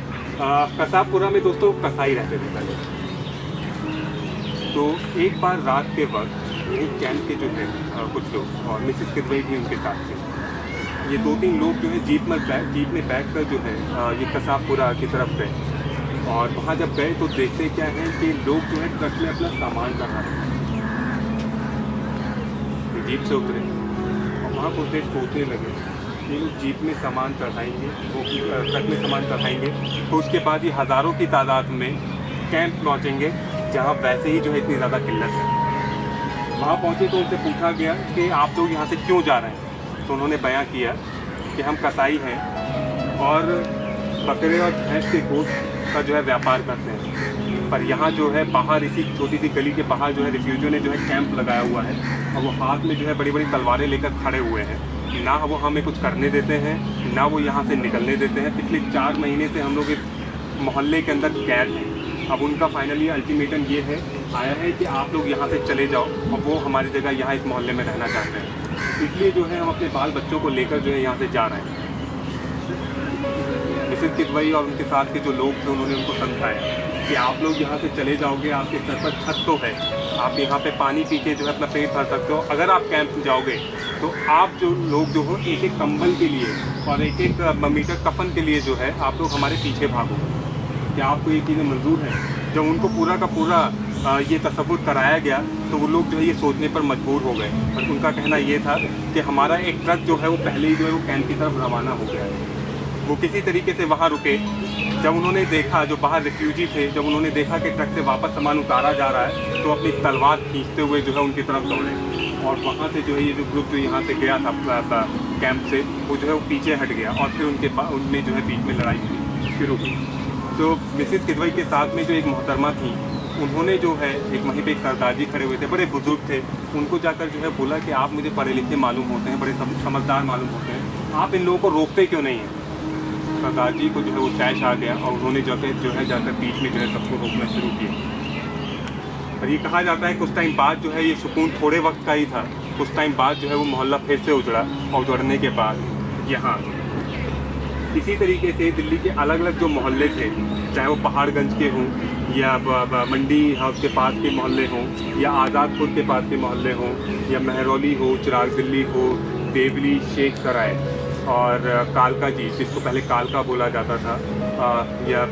कसाबपुरा में दोस्तों कसाई रहते थे पहले। तो एक बार रात के वक्त यही कैंप के जो है कुछ लोग और मिसेस किदवई भी उनके साथ थे। ये 2-3 लोग जो है जीप में बैठ कर जो है ये कसाबपुरा की तरफ गए। और वहाँ जब गए तो देखते क्या है कि लोग जो है ट्रक में अपना सामान चढ़ा रहे थे। जीप से उतरे और वहाँ कुछ देर सोचने लगे कि लोग जीप में सामान चढ़ाएंगे, वो ट्रक में सामान चढ़ाएंगे, तो उसके बाद ये हज़ारों की तादाद में कैंप पहुँचेंगे जहाँ वैसे ही जो है इतनी ज़्यादा किल्लत है। वहाँ पहुँचे तो उनसे पूछा गया कि आप लोग यहाँ से क्यों जा रहे हैं। तो उन्होंने बयां किया कि हम कसाई हैं और बकरे और भैंस के गोश्त का जो है व्यापार करते हैं, पर यहाँ जो है बाहर इसी छोटी सी गली के बाहर जो है रिफ्यूजियों ने जो है कैंप लगाया हुआ है और वो हाथ में जो है बड़ी बड़ी तलवारें लेकर खड़े हुए हैं। ना वो हमें कुछ करने देते हैं, ना वो यहाँ से निकलने देते हैं। पिछले 4 महीने से हम लोग इस मोहल्ले के अंदर कैद हैं। अब उनका फाइनली अल्टीमेटम ये है आया है कि आप लोग यहाँ से चले जाओ और वो हमारी जगह यहाँ इस मोहल्ले में रहना चाहते हैं। इसलिए जो है हम अपने बाल बच्चों को लेकर जो है यहाँ से जा रहे हैं। मिसेस किदवई और उनके साथ के जो लोग थे उन्होंने उनको समझाया कि आप लोग यहाँ से चले जाओगे, आपके सर पर छत तो है, आप यहाँ पे पानी पी के जो है अपना पेट भर सकते हो। अगर आप कैंप जाओगे तो आप जो लोग जो हो एक एक कंबल के लिए और एक एक मीटर कफन के लिए जो है आप लोग हमारे पीछे भागोगे। क्या आपको ये चीज़ें मंजूर हैं? जब उनको पूरा का पूरा ये तसव्वुर कराया गया तो वो लोग जो है ये सोचने पर मजबूर हो गए। पर उनका कहना ये था कि हमारा एक ट्रक जो है वो पहले ही जो है वो कैंप की तरफ रवाना हो गया है। वो किसी तरीके से वहाँ रुके। जब उन्होंने देखा, जो बाहर रिफ्यूजी थे, जब उन्होंने देखा कि ट्रक से वापस सामान उतारा जा रहा है तो अपनी तलवार खींचते हुए जो है उनकी तरफ दौड़े। और वहाँ से जो है ये जो ग्रुप जो यहाँ से गया था कैंप से, वो जो है वो पीछे हट गया और फिर उनमें जो है बीच में लड़ाई शुरू हुई। तो मिसेस किदवई के साथ में जो एक मोहतरमा थी, उन्होंने जो है एक वहीं पे एक सरदार जी खड़े हुए थे, बड़े बुजुर्ग थे, उनको जाकर जो है बोला कि आप मुझे पढ़े लिखे मालूम होते हैं, बड़े समझदार मालूम होते हैं, आप इन लोगों को रोकते क्यों नहीं हैं। सरदार जी को जो है वो तैश आ गया और उन्होंने जाकर बीच में जो है सबको रोकना शुरू किया। और ये कहा जाता है कि कुछ टाइम बाद जो है ये सुकून थोड़े वक्त का ही था। कुछ टाइम बाद जो है वो मोहल्ला फिर से उजड़ा और उजड़ने के बाद यहाँ इसी तरीके से दिल्ली के अलग अलग जो मोहल्ले थे, चाहे वो पहाड़गंज के हों या मंडी हाउस के पास के मोहल्ले हों या आज़ादपुर के पास के मोहल्ले हों या महरौली हो, चिराग दिल्ली हो, देवली, शेख सराय और कालका जी, जिसको पहले कालका बोला जाता था, या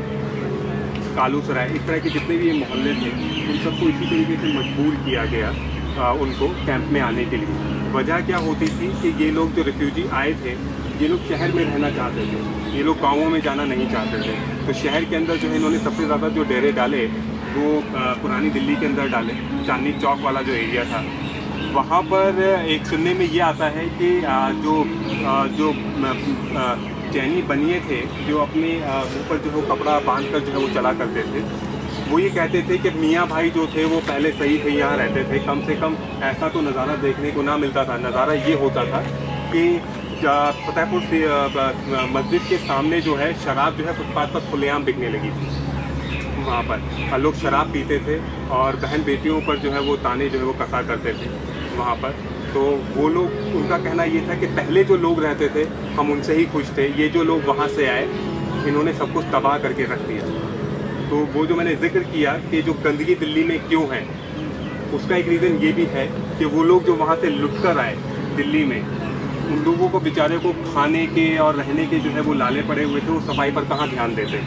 कालू सराय, इस तरह के जितने भी ये मोहल्ले थे उन सबको इसी तरीके से मजबूर किया गया उनको कैंप में आने के लिए। वजह क्या होती थी कि ये लोग जो रिफ्यूजी आए थे, ये लोग शहर में रहना चाहते थे, ये लोग गाँवों में जाना नहीं चाहते थे। तो शहर के अंदर जो है इन्होंने सबसे ज़्यादा जो डेरे डाले वो पुरानी दिल्ली के अंदर डाले। चांदनी चौक वाला जो एरिया था वहाँ पर एक सुनने में ये आता है कि जो चैनी बनिए थे, जो अपने मुँह पर जो है कपड़ा बांध कर जो है वो चला करते थे, वो ये कहते थे कि मियाँ भाई जो थे वो पहले सही थे, यहाँ रहते थे। कम से कम ऐसा तो नज़ारा देखने को ना मिलता था। नज़ारा ये होता था कि फतेहपुर से मस्जिद के सामने जो है शराब जो है फुटपाथ पर खुलेआम बिकने लगी थी। वहाँ पर लोग शराब पीते थे और बहन बेटियों पर जो है वो ताने जो है वो कसा करते थे वहाँ पर। तो वो लोग, उनका कहना ये था कि पहले जो लोग रहते थे हम उनसे ही खुश थे, ये जो लोग वहाँ से आए इन्होंने सब कुछ तबाह करके रख दिया। तो वो जो मैंने जिक्र किया कि जो गंदगी दिल्ली में क्यों है, उसका एक रीज़न ये भी है कि वो लोग जो वहाँ से लुट कर आए दिल्ली में, उन लोगों को बेचारे को खाने के और रहने के जो है वो लाले पड़े हुए थे, वो सफाई पर कहाँ ध्यान देते।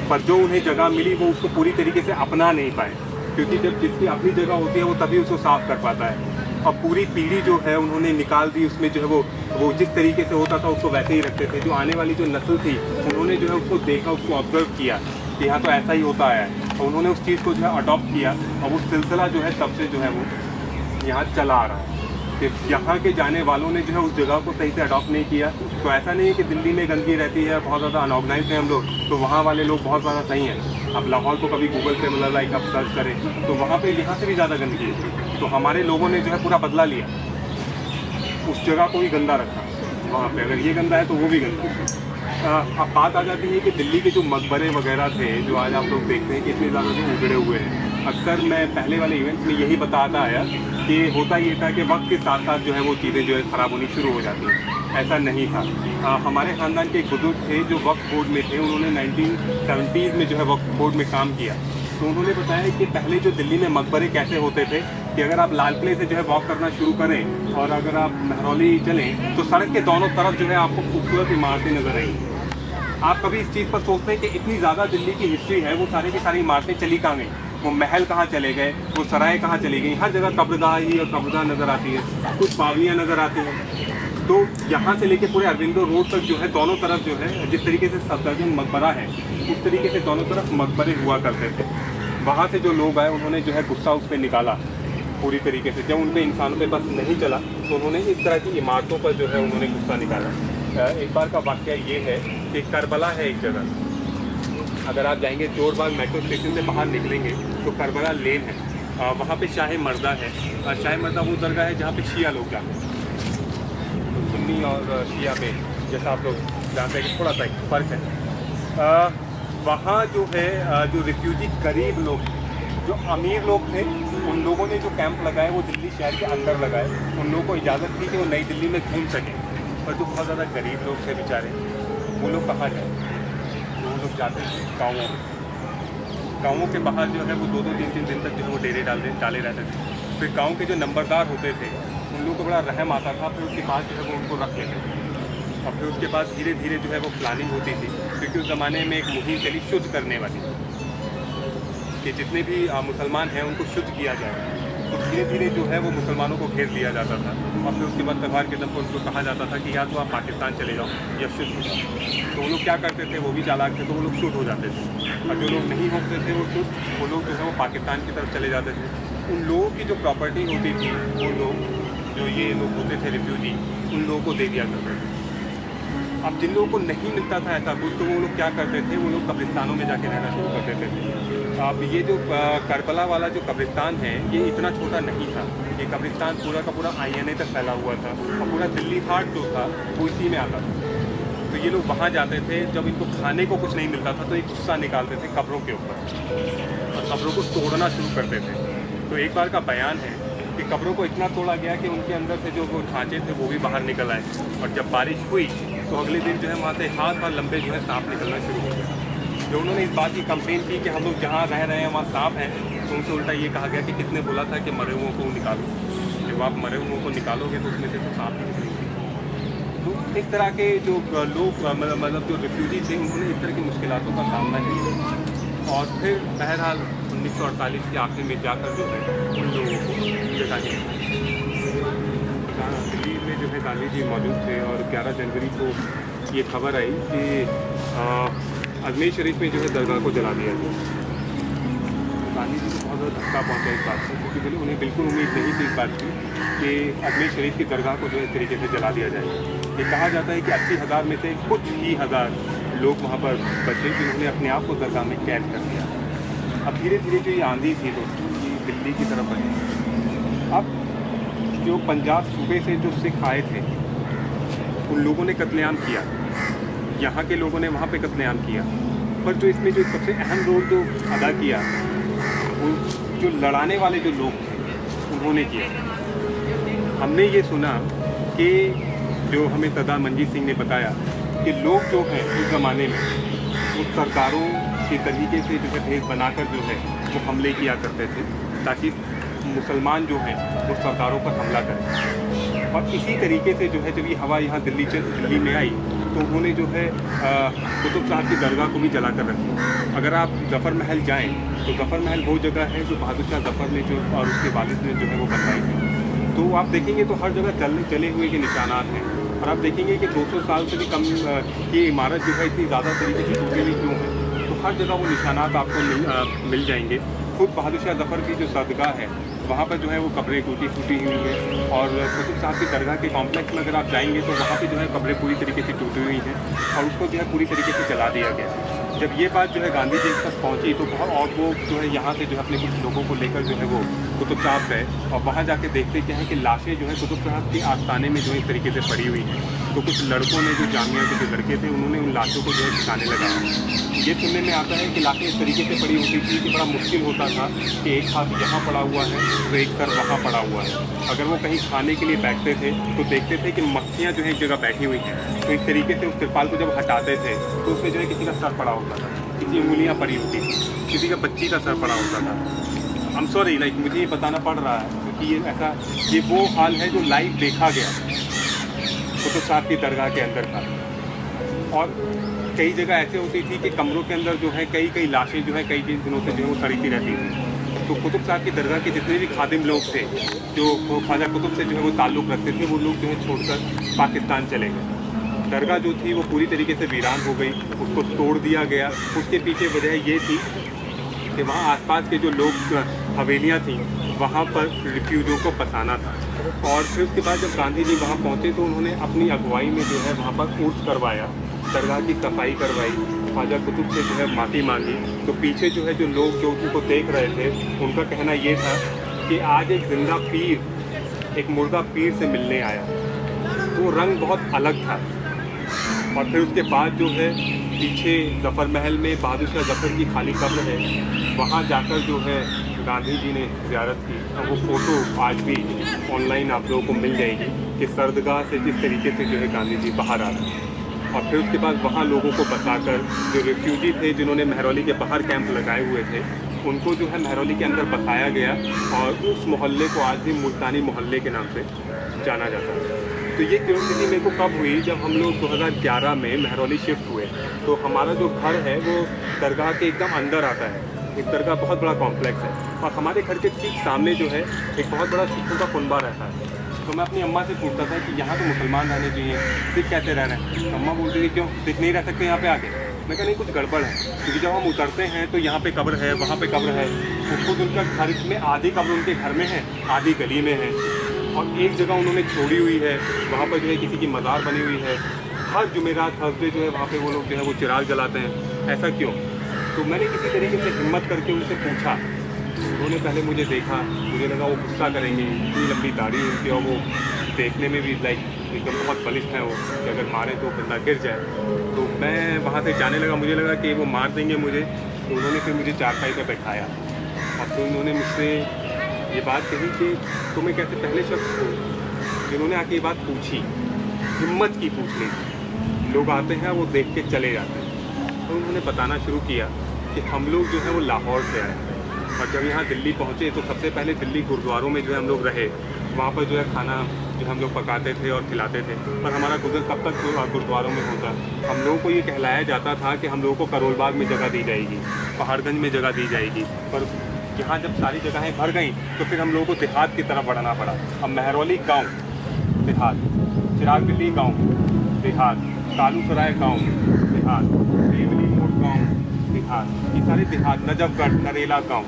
पर जो उन्हें जगह मिली वो उसको पूरी तरीके से अपना नहीं पाए, क्योंकि जब जिसकी अपनी जगह होती है वो तभी उसको साफ़ कर पाता है। और पूरी पीढ़ी जो है उन्होंने निकाल दी, उसमें जो है वो जिस तरीके से होता था उसको वैसे ही रखते थे। जो आने वाली जो नस्ल थी उन्होंने जो है उसको देखा, उसको ऑब्जर्व किया कि यहाँ तो ऐसा ही होता है, और उन्होंने उस चीज़ को जो है अडॉप्ट किया और वो सिलसिला जो है तब से जो है वो यहाँ चला आ रहा है। कि यहाँ के जाने वालों ने जो है उस जगह को सही से अडॉप्ट नहीं किया। तो ऐसा नहीं है कि दिल्ली में गंदगी रहती है, बहुत ज़्यादा अनऑर्गेनाइज हैं हम लोग, तो वहाँ वाले लोग बहुत ज़्यादा सही हैं। अब लाहौर को कभी गूगल पे मतलब लाइक आप सर्च करें तो वहाँ पे यहाँ से भी ज़्यादा गंदगी है। तो हमारे लोगों ने जो है पूरा बदला लिया, उस जगह को भी गंदा रखा। वहाँ पे अगर ये गंदा है तो वो भी गंदा है। अब बात आ जाती है कि दिल्ली के जो मकबरे वगैरह थे, जो आज आप लोग देखते हैं कि इतने ज़्यादा जो उजड़े हुए हैं, अक्सर मैं पहले वाले इवेंट में यही बताता आया कि होता ये था कि वक्त के साथ साथ जो है वो चीज़ें जो है ख़राब होनी शुरू हो जाती हैं। ऐसा नहीं था। हमारे ख़ानदान के एक बुजुर्ग थे जो वक्फ बोर्ड में थे, उन्होंने 1970s में जो है वक्फ बोर्ड में काम किया। तो उन्होंने बताया कि पहले जो दिल्ली में मकबरे कैसे होते थे कि अगर आप लाल किले से जो है वॉक करना शुरू करें और अगर आप महरौली चलें तो सड़क के दोनों तरफ जो है आपको खूबसूरत इमारतें नजर आएंगी। आप कभी इस चीज़ पर सोचते हैं कि इतनी ज़्यादा दिल्ली की हिस्ट्री है, वो सारी की सारी इमारतें चली कहाँ गई, वो महल कहाँ चले गए, वो सराय कहाँ चली गई। हर जगह कब्रगाह ही और कब्रगाह नज़र आती है, कुछ बावलियाँ नज़र आती हैं। तो यहाँ से लेके पूरे अरविंदो रोड तक जो है दोनों तरफ जो है जिस तरीके से सफदरजंग मकबरा है उस तरीके से दोनों तरफ मकबरे हुआ करते थे। वहाँ से जो लोग आए उन्होंने जो है गुस्सा उस पर निकाला पूरी तरीके से। जब उन पे इंसानों पे बस नहीं चला तो उन्होंने इस तरह की इमारतों पर जो है उन्होंने गुस्सा निकाला। एक बार का वाक़या ये है कि करबला है एक जगह, अगर आप जाएंगे चोरबाग मेट्रो स्टेशन से बाहर निकलेंगे तो करबला लेन है, वहाँ पे शाह मर्दा है। शाह मर्दा वो दरगाह है जहाँ पे शिया लोग जाते हैं। तो सुन्नी और शिया में जैसा आप लोग जानते हैं कि थोड़ा सा एक फ़र्क है। वहाँ जो है जो रिफ्यूजी गरीब लोग, जो अमीर लोग थे, उन लोगों ने जो कैंप लगाए वो दिल्ली शहर के अंदर लगाए। उन लोगों को इजाज़त थी कि वो नई दिल्ली में घूम सकें, पर जो बहुत ज़्यादा गरीब लोग थे बेचारे, वो लोग कहाँ जाए? तो वो लोग जाते थे गाँवों में। गाँवों के बाहर जो है वो 2-2, 3-3 दिन तक जो है वो डेरे डाले रहते थे। फिर गाँव के जो नंबरदार होते थे उन लोगों को बड़ा रहम आता था, फिर उसके बाद जो है वो उनको रख लेते थे। और फिर उसके बाद धीरे धीरे जो है वो प्लानिंग होती थी, क्योंकि उस ज़माने में एक मुहिम चली शुद्ध करने वाली कि जितने भी मुसलमान हैं उनको शुद्ध किया जाए। तो धीरे धीरे जो है वो मुसलमानों को घेर लिया जाता था और फिर उसके बाद त्यौहार के दम पर उनको कहा जाता था कि या तो आप पाकिस्तान चले जाओ या शुद्ध हो जाओ। तो वो लोग क्या करते थे, वो भी चालाक थे, तो वो लोग शुद्ध हो जाते थे। और जो लोग नहीं होते थे वो शुद्ध, वो लोग जो है वो पाकिस्तान की तरफ चले जाते थे। उन लोगों की जो प्रॉपर्टी होती थी वो लोग जो ये लोग होते थे रिफ्यूजी, उन लोगों को दे दिया करते थे। अब जिन लोगों को नहीं मिलता था ऐसा कुछ, तो वो लोग क्या करते थे, वो लोग कब्रिस्तानों में जाके रहना शुरू कर देते थे। अब ये जो करबला वाला जो कब्रिस्तान है ये इतना छोटा नहीं था। ये कब्रिस्तान पूरा का पूरा आईएनए तक फैला हुआ था और पूरा दिल्ली हाट जो था वो इसी में आता था। तो ये लोग वहाँ जाते थे, जब इनको खाने को कुछ नहीं मिलता था तो एक गुस्सा निकालते थे कब्रों के ऊपर और कब्रों को तोड़ना शुरू करते थे। तो एक बार का बयान है कि कब्रों को इतना तोड़ा गया कि उनके अंदर से जो वो ढांचे थे वो भी बाहर निकल आए। और जब बारिश हुई तो अगले दिन जो है वहाँ से हाथ और लंबे जो है सांप निकलना शुरू हो गया। जो उन्होंने इस बात की कंप्लेन की कि हम लोग जहाँ रह रहे हैं वहाँ सांप हैं, तो उनसे उल्टा ये कहा गया कि किसने बोला था कि मरे हुओं को निकालो। जब आप मरे हुओं को निकालोगे तो उसमें से तो सांप ही निकलेंगे। तो इस तरह के जो लोग मतलब जो रिफ्यूजी थे उन्होंने इस तरह की मुश्किलातों का सामना किया और फिर बहरहाल 1948 के आखिर में जाकर जो है उन लोगों को जगह दिल्ली में जो है गांधी जी मौजूद थे और 11 जनवरी को ये खबर आई कि अजमेर शरीफ में जो है दरगाह को जला दिया गया। गांधी जी को बहुत ज़्यादा धक्का पहुँचा इस बात से, क्योंकि उन्हें बिल्कुल उम्मीद नहीं थी इस बात की कि अजमेर शरीफ की दरगाह को जो है इस तरीके से जला दिया जाए। ये कहा जाता है कि 80,000 में से कुछ ही हज़ार लोग वहाँ पर बचे जिन्होंने अपने आप को दरगाह में कैद कर दिया। अब धीरे धीरे जो ये आंधी थी दोस्तों ये दिल्ली की तरफ बढ़ी। अब जो पंजाब सूबे से जो सिख आए थे उन लोगों ने कत्लेआम किया, यहाँ के लोगों ने वहाँ पे कत्लेआम किया। पर जो इसमें जो सबसे अहम रोल जो अदा किया वो जो लड़ाने वाले जो लोग थे उन्होंने किया। हमने ये सुना कि जो हमें सरदार मंजीत सिंह ने बताया कि लोग जो हैं उस ज़माने में वो सरकारों के तरीके से जो है भेद बनाकर जो है वो हमले किया करते थे ताकि मुसलमान जो हैं वो सरकारों पर हमला करें। और इसी तरीके से जो है जब ये हवा यहाँ दिल्ली में आई तो उन्होंने जो है कुतुब साहब की दरगाह को भी जला कर रखी। अगर आप जफ़र महल जाएं तो जफ़र महल वो जगह है जो बहादुर शाह जफ़र ने जो और उसके वालिद ने जो है वो बनवाई थी। तो आप देखेंगे तो हर जगह चले हुए के निशानात हैं और आप देखेंगे कि 200 साल से भी कम ये इमारत जो है इतनी ज़्यादा तरीके से टूटी हुई क्यों है, तो हर जगह वो निशानात आपको मिल जाएंगे। खुद बहादुर शाह जफ़र की जो सदगाह है वहाँ पर जो है वो कब्रें टूटी फूटी हुई हैं और कुतुब साहब की दरगाह के कॉम्प्लेक्स में अगर आप जाएंगे तो वहाँ पे जो है कब्रें पूरी तरीके से टूटी हुई हैं और उसको जो है पूरी तरीके से जला दिया गया। जब ये बात जो है गांधी जी तक पहुंची तो बहुत, और वो जो है यहाँ से जो है अपने कुछ लोगों को लेकर जो है वो कुतुब साहब गए और वहाँ जाके देखते क्या है कि लाशें जो है कुतुब साहब के आस्थाने में जो है इस तरीके से पड़ी हुई हैं। तो कुछ लड़कों ने, जो जामिया के जो लड़के थे, उन्होंने उन लाशों को जो है ठिकाने लगाया। ये सुनने में आता है कि लाशें इस तरीके से पड़ी होती थी कि बड़ा मुश्किल होता था कि एक हाथ यहाँ पड़ा हुआ है तो एक सर वहाँ पड़ा हुआ है। अगर वो कहीं खाने के लिए बैठते थे तो देखते थे कि मक्खियाँ जो है एक जगह बैठी हुई हैं, तो इस तरीके से उस तिरपाल को जब हटाते थे तो उसमें जो है किसी का सर पड़ा होता था, किसी उंगलियाँ पड़ी होती थी, किसी का बच्ची का सर पड़ा होता था। आई एम सॉरी, लाइक मुझे ये बताना पड़ रहा है क्योंकि ये वो हाल है जो लाइव देखा गया कुतुब साहब की दरगाह के अंदर था। और कई जगह ऐसे होती थी कि कमरों के अंदर जो है कई लाशें जो है कई दिनों से जो है वो सड़ती रहती थी। तो कुतुब साहब की दरगाह के जितने भी खादिम लोग थे जो ख्वाजा कुतुब से जो है वो ताल्लुक़ रखते थे, वो लोग जो है छोड़कर पाकिस्तान चले गए। दरगाह जो थी वो पूरी तरीके से वीरान हो गई, उसको तोड़ दिया गया। उसके पीछे वजह ये थी कि वहाँ आसपास के जो लोग हवेलियाँ थीं वहाँ पर रिफ्यूजियों को बसाना था। और फिर उसके बाद जब गांधी जी वहाँ पहुँचे तो उन्होंने अपनी अगुवाई में जो है वहाँ पर उर्स करवाया, दरगाह की सफाई करवाई, ख्वाजा कुतुब से जो है माफ़ी मांगी। तो पीछे जो है जो लोग जो उनको देख रहे थे उनका कहना ये था कि आज एक जिंदा पीर एक मुर्दा पीर से मिलने आया। तो रंग बहुत अलग था। और फिर उसके बाद जो है पीछे ज़फ़र महल में बहादुर शाह ज़फ़र की खाली कब्र है, वहाँ जाकर जो है गांधी जी ने ज़ियारत की। और वो फ़ोटो आज भी ऑनलाइन आप लोगों को मिल जाएगी कि सरदगाह से किस तरीके से जो है गांधी जी बाहर आ रहे हैं। और फिर उसके बाद वहाँ लोगों को बसाकर जो रिफ्यूजी थे जिन्होंने महरौली के बाहर कैंप लगाए हुए थे उनको जो है महरौली के अंदर बसाया गया। और उस मोहल्ले को आज भी मुल्तानी मोहल्ले के नाम से जाना जाता है। तो ये क्यूरियोसिटी मेरे को कब हुई, जब हम लोग 2011 में महरौली शिफ्ट हुए। तो हमारा जो घर है वो दरगाह के एकदम अंदर आता है। एक दरगाह बहुत बड़ा कॉम्प्लेक्स है और हमारे घर के ठीक सामने जो है एक बहुत बड़ा सिखों का कुनबा रहता है। तो मैं अपनी अम्मा से पूछता था कि यहाँ तो मुसलमान रहने चाहिए, सिख कैसे रह रहे हैं। तो अम्मा बोलती थी क्यों सिख नहीं रह सकते यहाँ पे आके। मैं कहा नहीं, कुछ गड़बड़ है, क्योंकि जब हम उतरते हैं तो यहाँ पे कब्र है, वहाँ पे कब्र है। तो खुद उनका घर में आधी कब्र उनके घर में है, आधी गली में है। और एक जगह उन्होंने छोड़ी हुई है, वहाँ पर जो है किसी की मज़ार बनी हुई है। हर जुमेरात थर्सडे जो है वहाँ पे वो लोग जो है वो चिराग जलाते हैं। ऐसा क्यों? तो मैंने किसी तरीके से हिम्मत करके उनसे पूछा। उन्होंने पहले मुझे देखा, मुझे लगा वो गुस्सा करेंगे, इतनी लंबी दाढ़ी उनकी और वो देखने में भी लाइक एकदम बहुत बलिष्ठ है वो, कि अगर मारे तो बंदा गिर जाए। तो मैं वहाँ से जाने लगा, मुझे लगा कि वो मार देंगे मुझे। तो उन्होंने फिर मुझे चारपाई पर बैठाया और फिर उन्होंने मुझसे ये बात कही कि तुम एक ऐसे पहले शख्स हो जिन्होंने आके ये बात पूछी, हिम्मत की पूछने की। लोग आते हैं वो देख के चले जाते हैं। तो उन्होंने बताना शुरू किया कि हम लोग जो है वो लाहौर से आए और जब यहाँ दिल्ली पहुँचे तो सबसे पहले दिल्ली गुरुद्वारों में जो है हम लोग रहे। वहाँ पर जो है खाना जो हम लोग पकाते थे और खिलाते थे। पर हमारा गुजर कब तक गुरुद्वारों में होता। हम लोगों को ये कहलाया जाता था कि हम लोगों को करोल बाग में जगह दी जाएगी, पहाड़गंज में जगह दी जाएगी। पर यहाँ जब सारी जगहें भर गई तो फिर हम लोगों को देहात की तरफ बढ़ना पड़ा। अब महरौली गांव देहात, चिराग दिल्ली गांव देहात, कालू सराय गांव देहात, देवली मोड़ गांव देहात, ये सारे देहात, नजफगढ़ नरेला गांव,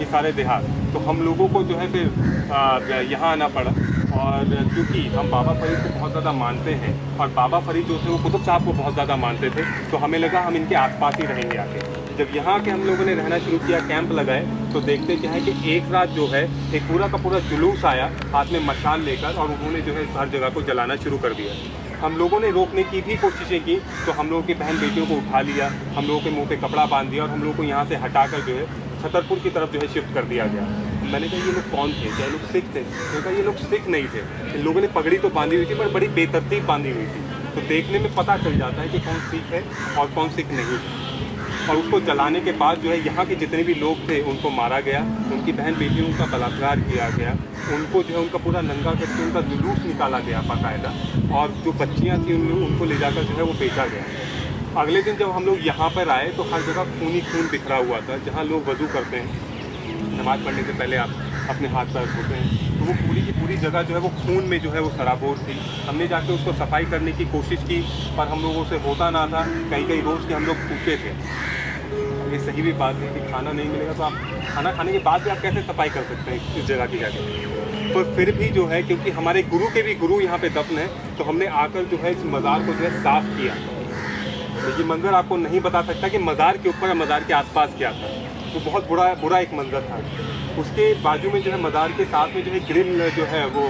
ये सारे देहात। तो हम लोगों को जो है फिर यहाँ आना पड़ा। और क्योंकि हम बाबा फरीद को बहुत ज़्यादा मानते हैं और बाबा फरीद जो थे वो कुतुब साहब को बहुत ज़्यादा मानते थे, तो हमें लगा हम इनके आसपास ही रहेंगे आके। जब यहाँ के हम लोगों ने रहना शुरू किया, कैंप लगाए, तो देखते क्या है कि एक रात जो है एक पूरा का पूरा जुलूस आया हाथ में मशाल लेकर और उन्होंने जो है हर जगह को जलाना शुरू कर दिया। हम लोगों ने रोकने की भी कोशिशें की तो हम लोगों की बहन बेटियों को उठा लिया, हम लोगों के मुंह पे कपड़ा बांध दिया और हम लोगों को यहाँ से हटाकर जो है छतरपुर की तरफ जो है शिफ्ट कर दिया गया। मैंने कहा ये लोग कौन थे, क्या लोग सिख थे? मैंने कहा ये लोग सिख नहीं थे, इन लोगों ने पगड़ी तो बांधी हुई थी पर बड़ी बेतरतीब बांधी हुई थी। तो देखने में पता चल जाता है कि कौन सिख है और कौन सिख नहीं है। और उसको जलाने के बाद जो है यहाँ के जितने भी लोग थे उनको मारा गया, उनकी बहन बेटियों का बलात्कार किया गया, उनको जो है उनका पूरा नंगा करके उनका जुलूस निकाला गया बाकायदा। और जो बच्चियाँ थी उनको ले जाकर जो है वो बेचा गया। अगले दिन जब हम लोग यहाँ पर आए तो हर जगह खून ही खून बिखरा हुआ था। जहाँ लोग वज़ू करते हैं, नमाज़ पढ़ने से पहले आप अपने हाथ पैर धोते हैं, तो वो पूरी की पूरी जगह जो है वो खून में जो है वो सराबोर थी। हमने जाके उसको सफाई करने की कोशिश की पर हम लोगों से होता ना था। कई रोज़ के हम लोग भूखे थे। ये सही भी बात है कि खाना नहीं मिलेगा तो आप खाना खाने के बाद भी आप कैसे सफाई कर सकते हैं इस जगह की जाके। तो फिर भी जो है क्योंकि हमारे गुरु के भी गुरु यहाँ पे दफन है, तो हमने आकर जो है इस मज़ार को जो है साफ़ किया। तो ये मंजर आपको नहीं बता सकता कि मज़ार के ऊपर और मज़ार के आसपास क्या था। तो बहुत बुरा एक मंजर था। उसके बाजू में जो है मज़ार के साथ में जो है ग्रिल जो है वो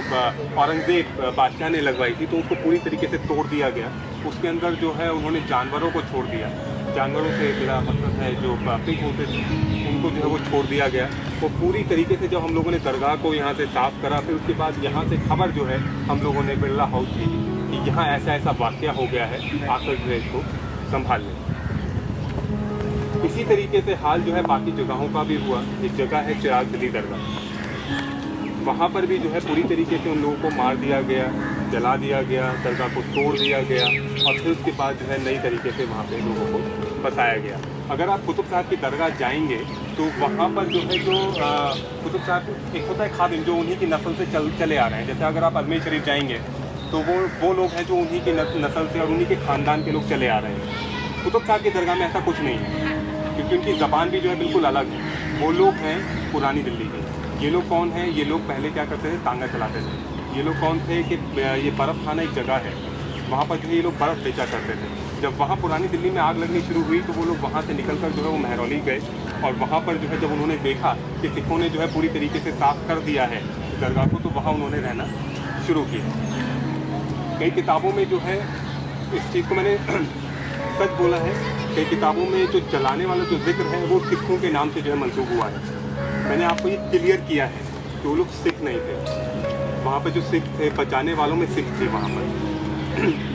औरंगज़ेब बादशाह ने लगवाई थी, तो उसको पूरी तरीके से तोड़ दिया गया। उसके अंदर जो है उन्होंने जानवरों को छोड़ दिया। जानवरों से मेरा मतलब है जो पिग होते थे उनको जो है वो छोड़ दिया गया। वो पूरी तरीके से जब हम लोगों ने दरगाह को यहाँ से साफ़ करा, फिर उसके बाद यहाँ से खबर जो है हम लोगों ने बिरला हाउस की कि यहाँ ऐसा वाक़या हो गया है, आकर जो है इसको संभाल लें। इसी तरीके से हाल जो है बाकी जगहों का भी हुआ। एक जगह है चिराग दिली दरगाह, वहाँ पर भी जो है पूरी तरीके से उन लोगों को मार दिया गया, जला दिया गया, दरगाह को तोड़ दिया गया और फिर उसके बाद जो है नई तरीके से वहाँ पे लोगों को बसाया गया। अगर आप कुतुब साहब की दरगाह जाएंगे तो वहाँ पर जो है जो कुतुब साहब एक होता है खादिम जो उन्हीं की नस्ल से चले आ रहे हैं। जैसे अगर आप अजमेर शरीफ जाएंगे तो वो लोग हैं जो उन्हीं की नस्ल से और उन्हीं के ख़ानदान के लोग चले आ रहे हैं। कुतुब साहब की दरगाह में ऐसा कुछ नहीं है, क्योंकि उनकी ज़बान भी जो है बिल्कुल अलग है। वो लोग हैं पुरानी दिल्ली के। ये लोग कौन हैं? ये लोग पहले क्या करते थे, तांगा चलाते थे। ये लोग कौन थे कि ये बर्फ़ खाना एक जगह है, वहाँ पर जो है ये लोग बर्फ़ बेचा करते थे। जब वहाँ पुरानी दिल्ली में आग लगनी शुरू हुई तो वो लोग वहाँ से निकलकर जो है वो महरौली गए और वहाँ पर जो है जब उन्होंने देखा कि सिखों ने जो है पूरी तरीके से साफ़ कर दिया है दरगाह को, तो वहाँ उन्होंने रहना शुरू किया। कई किताबों में जो है इस चीज़ को मैंने सच बोला है, कई किताबों में जो चलाने वाला जो जिक्र है वो सिखों के नाम से जो है मंसूब हुआ है। मैंने आपको ये क्लियर किया है कि वो लोग सिख नहीं थे। वहाँ पर जो सिख थे, बचाने वालों में सिख थे वहाँ पर।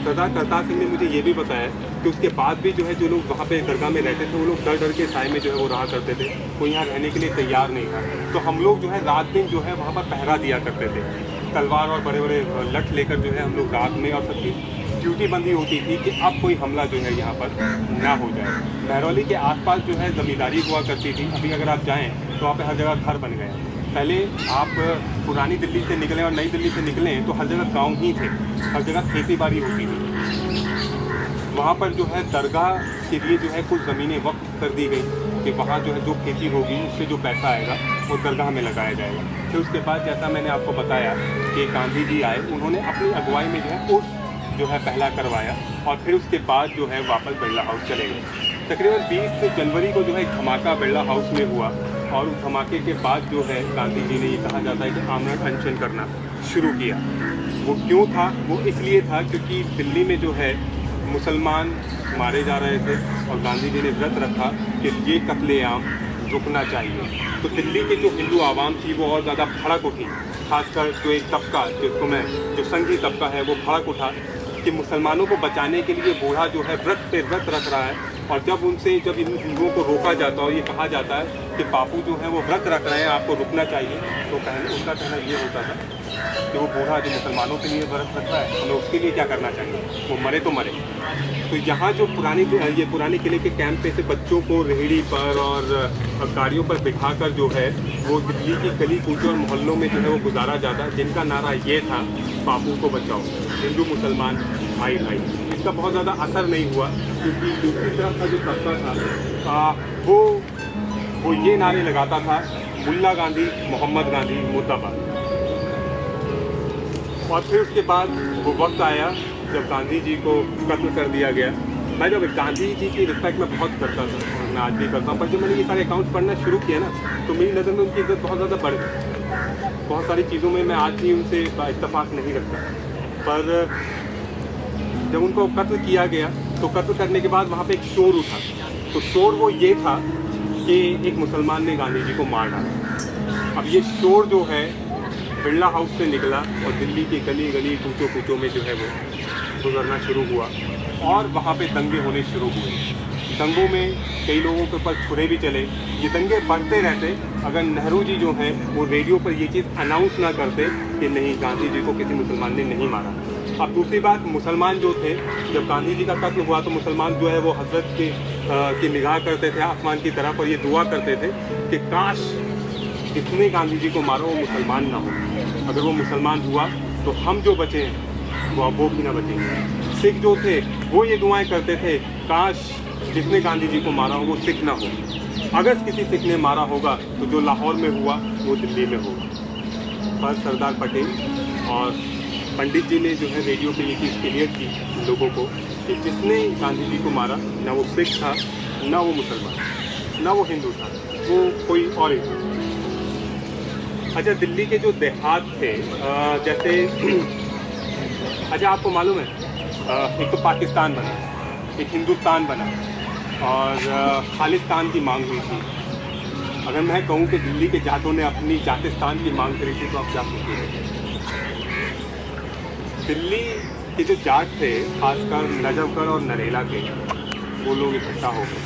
सरदार करतार सिंह ने मुझे ये भी बताया कि उसके बाद भी जो है जो लोग वहाँ पे दरगाह में रहते थे वो लोग डर के साए में जो है वो रहा करते थे। कोई यहाँ रहने के लिए तैयार नहीं था, तो हम लोग जो है रात दिन जो है वहाँ पर पहरा दिया करते थे। तलवार और बड़े बड़े लठ लेकर जो है हम लोग रात में, और सबकी ड्यूटी बंदी होती थी कि अब कोई हमला जो है यहाँ पर ना हो जाए। महरौली के आसपास जो है ज़मींदारी हुआ करती थी। अभी अगर आप जाएँ तो वहाँ पे हर जगह घर बन गए हैं। पहले आप पुरानी दिल्ली से निकलें और नई दिल्ली से निकलें तो हर जगह गांव ही थे, हर जगह खेती बाड़ी होती थी। वहाँ पर जो है दरगाह के लिए जो है कुछ ज़मीनें वक्फ कर दी गई कि वहाँ जो है जो खेती होगी उससे जो पैसा आएगा वो दरगाह में लगाया जाएगा। फिर उसके बाद जैसा मैंने आपको बताया कि गांधी जी आए, उन्होंने अपनी अगुवाई में जो है उर्स जो है पहला करवाया और फिर उसके बाद जो है वापस बिरला हाउस चले गए। तकरीबन 20 जनवरी को जो है धमाका बिरला हाउस में हुआ और उस धमाके के बाद जो है गांधी जी ने ये कहा जाता है कि आमरण अनशन करना शुरू किया। वो क्यों था? वो इसलिए था क्योंकि दिल्ली में जो है मुसलमान मारे जा रहे थे और गांधी जी ने व्रत रखा कि ये कत्लेआम रुकना चाहिए। तो दिल्ली के जो हिंदू आवाम थी वो और ज़्यादा भड़क उठी, खासकर जो एक तबका जिसको मैं जो संघी तबका है वो भड़क उठा कि मुसलमानों को बचाने के लिए बूढ़ा जो है व्रत पे व्रत रख रहा है। और जब इन हिंदुओं को रोका जाता है और ये कहा जाता है कि बापू जो है वो व्रत रख रहे हैं, आपको रुकना चाहिए, तो उनका कहना ये होता था कि वो बूढ़ा जो मुसलमानों के लिए व्रत रख रहा है, हमें उसके लिए क्या करना चाहिए, वो मरे तो मरे। तो यहाँ जो पुराने किले के कैंप पे से बच्चों को रेहड़ी पर और गाड़ियों पर बिठाकर जो है वो दिल्ली की गली कूचों और मोहल्लों में जो है वो गुजारा जाता, जिनका नारा ये था, बापू को बचाओ, हिंदू मुसलमान भाई भाई। इसका बहुत ज़्यादा असर नहीं हुआ क्योंकि दूसरी तरफ का जो तबका था वो ये नारे लगाता था, मुल्ला गांधी, मोहम्मद गांधी मुर्दाबाद। और फिर उसके बाद वो वक्त आया जब गांधी जी को कत्ल कर दिया गया। मैं जब गांधी जी की रिस्पेक्ट में बहुत करता था और मैं आज भी करता हूँ, पर जब मैंने ये सारे अकाउंट्स पढ़ना शुरू किया ना तो मेरी नज़र में उनकी इज़्ज़त बहुत ज़्यादा बढ़ गई। बहुत सारी चीज़ों में मैं आज भी उनसे इत्तेफाक नहीं रखता, पर जब उनको कत्ल किया गया तो कत्ल करने के बाद वहाँ पे एक शोर उठा। तो शोर वो ये था कि एक मुसलमान ने गांधी जी को मार डाला। अब ये शोर जो है बिरला हाउस से निकला और दिल्ली की गली गली कूचों कूचों में जो है वो गुजरना शुरू हुआ और वहाँ पे दंगे होने शुरू हुए। दंगों में कई लोगों के ऊपर छुरे भी चले। ये दंगे बढ़ते रहते अगर नेहरू जी जो हैं वो रेडियो पर ये चीज़ अनाउंस ना करते कि नहीं, गांधी जी को किसी मुसलमान ने नहीं मारा। अब दूसरी बात, मुसलमान जो थे, जब गांधी जी का कत्ल हुआ तो मुसलमान जो है वो हजरत की निगाह करते थे आसमान की तरफ और ये दुआ करते थे कि काश जिसने गांधी जी को मारा वो मुसलमान ना हो। अगर वो मुसलमान हुआ तो हम जो बचे हैं वो अब वो भी ना बचेंगे। सिख जो थे वो ये दुआएं करते थे, काश जिसने गांधी जी को मारा हो वो सिख ना हो। अगर किसी सिख ने मारा होगा तो जो लाहौर में हुआ वो दिल्ली में होगा। पर सरदार पटेल और पंडित जी ने जो है रेडियो पे ये चीज़ क्लियर की लोगों को कि जिसने गांधी जी को मारा ना वो सिख था, ना वो मुसलमान, ना वो हिंदू था, वो कोई और ही था। अच्छा, दिल्ली के जो देहात थे, जैसे अच्छा आपको मालूम है, एक तो पाकिस्तान बना, एक हिंदुस्तान बना, और खालिस्तान की मांग हुई थी। अगर मैं कहूँ कि दिल्ली के जाटों ने अपनी जातिस्तान की मांग करी थी, तो आप क्या सोचेंगे? दिल्ली के जो जाट थे, खासकर नजफगढ़ और नरेला के, वो लोग इकट्ठा हो गए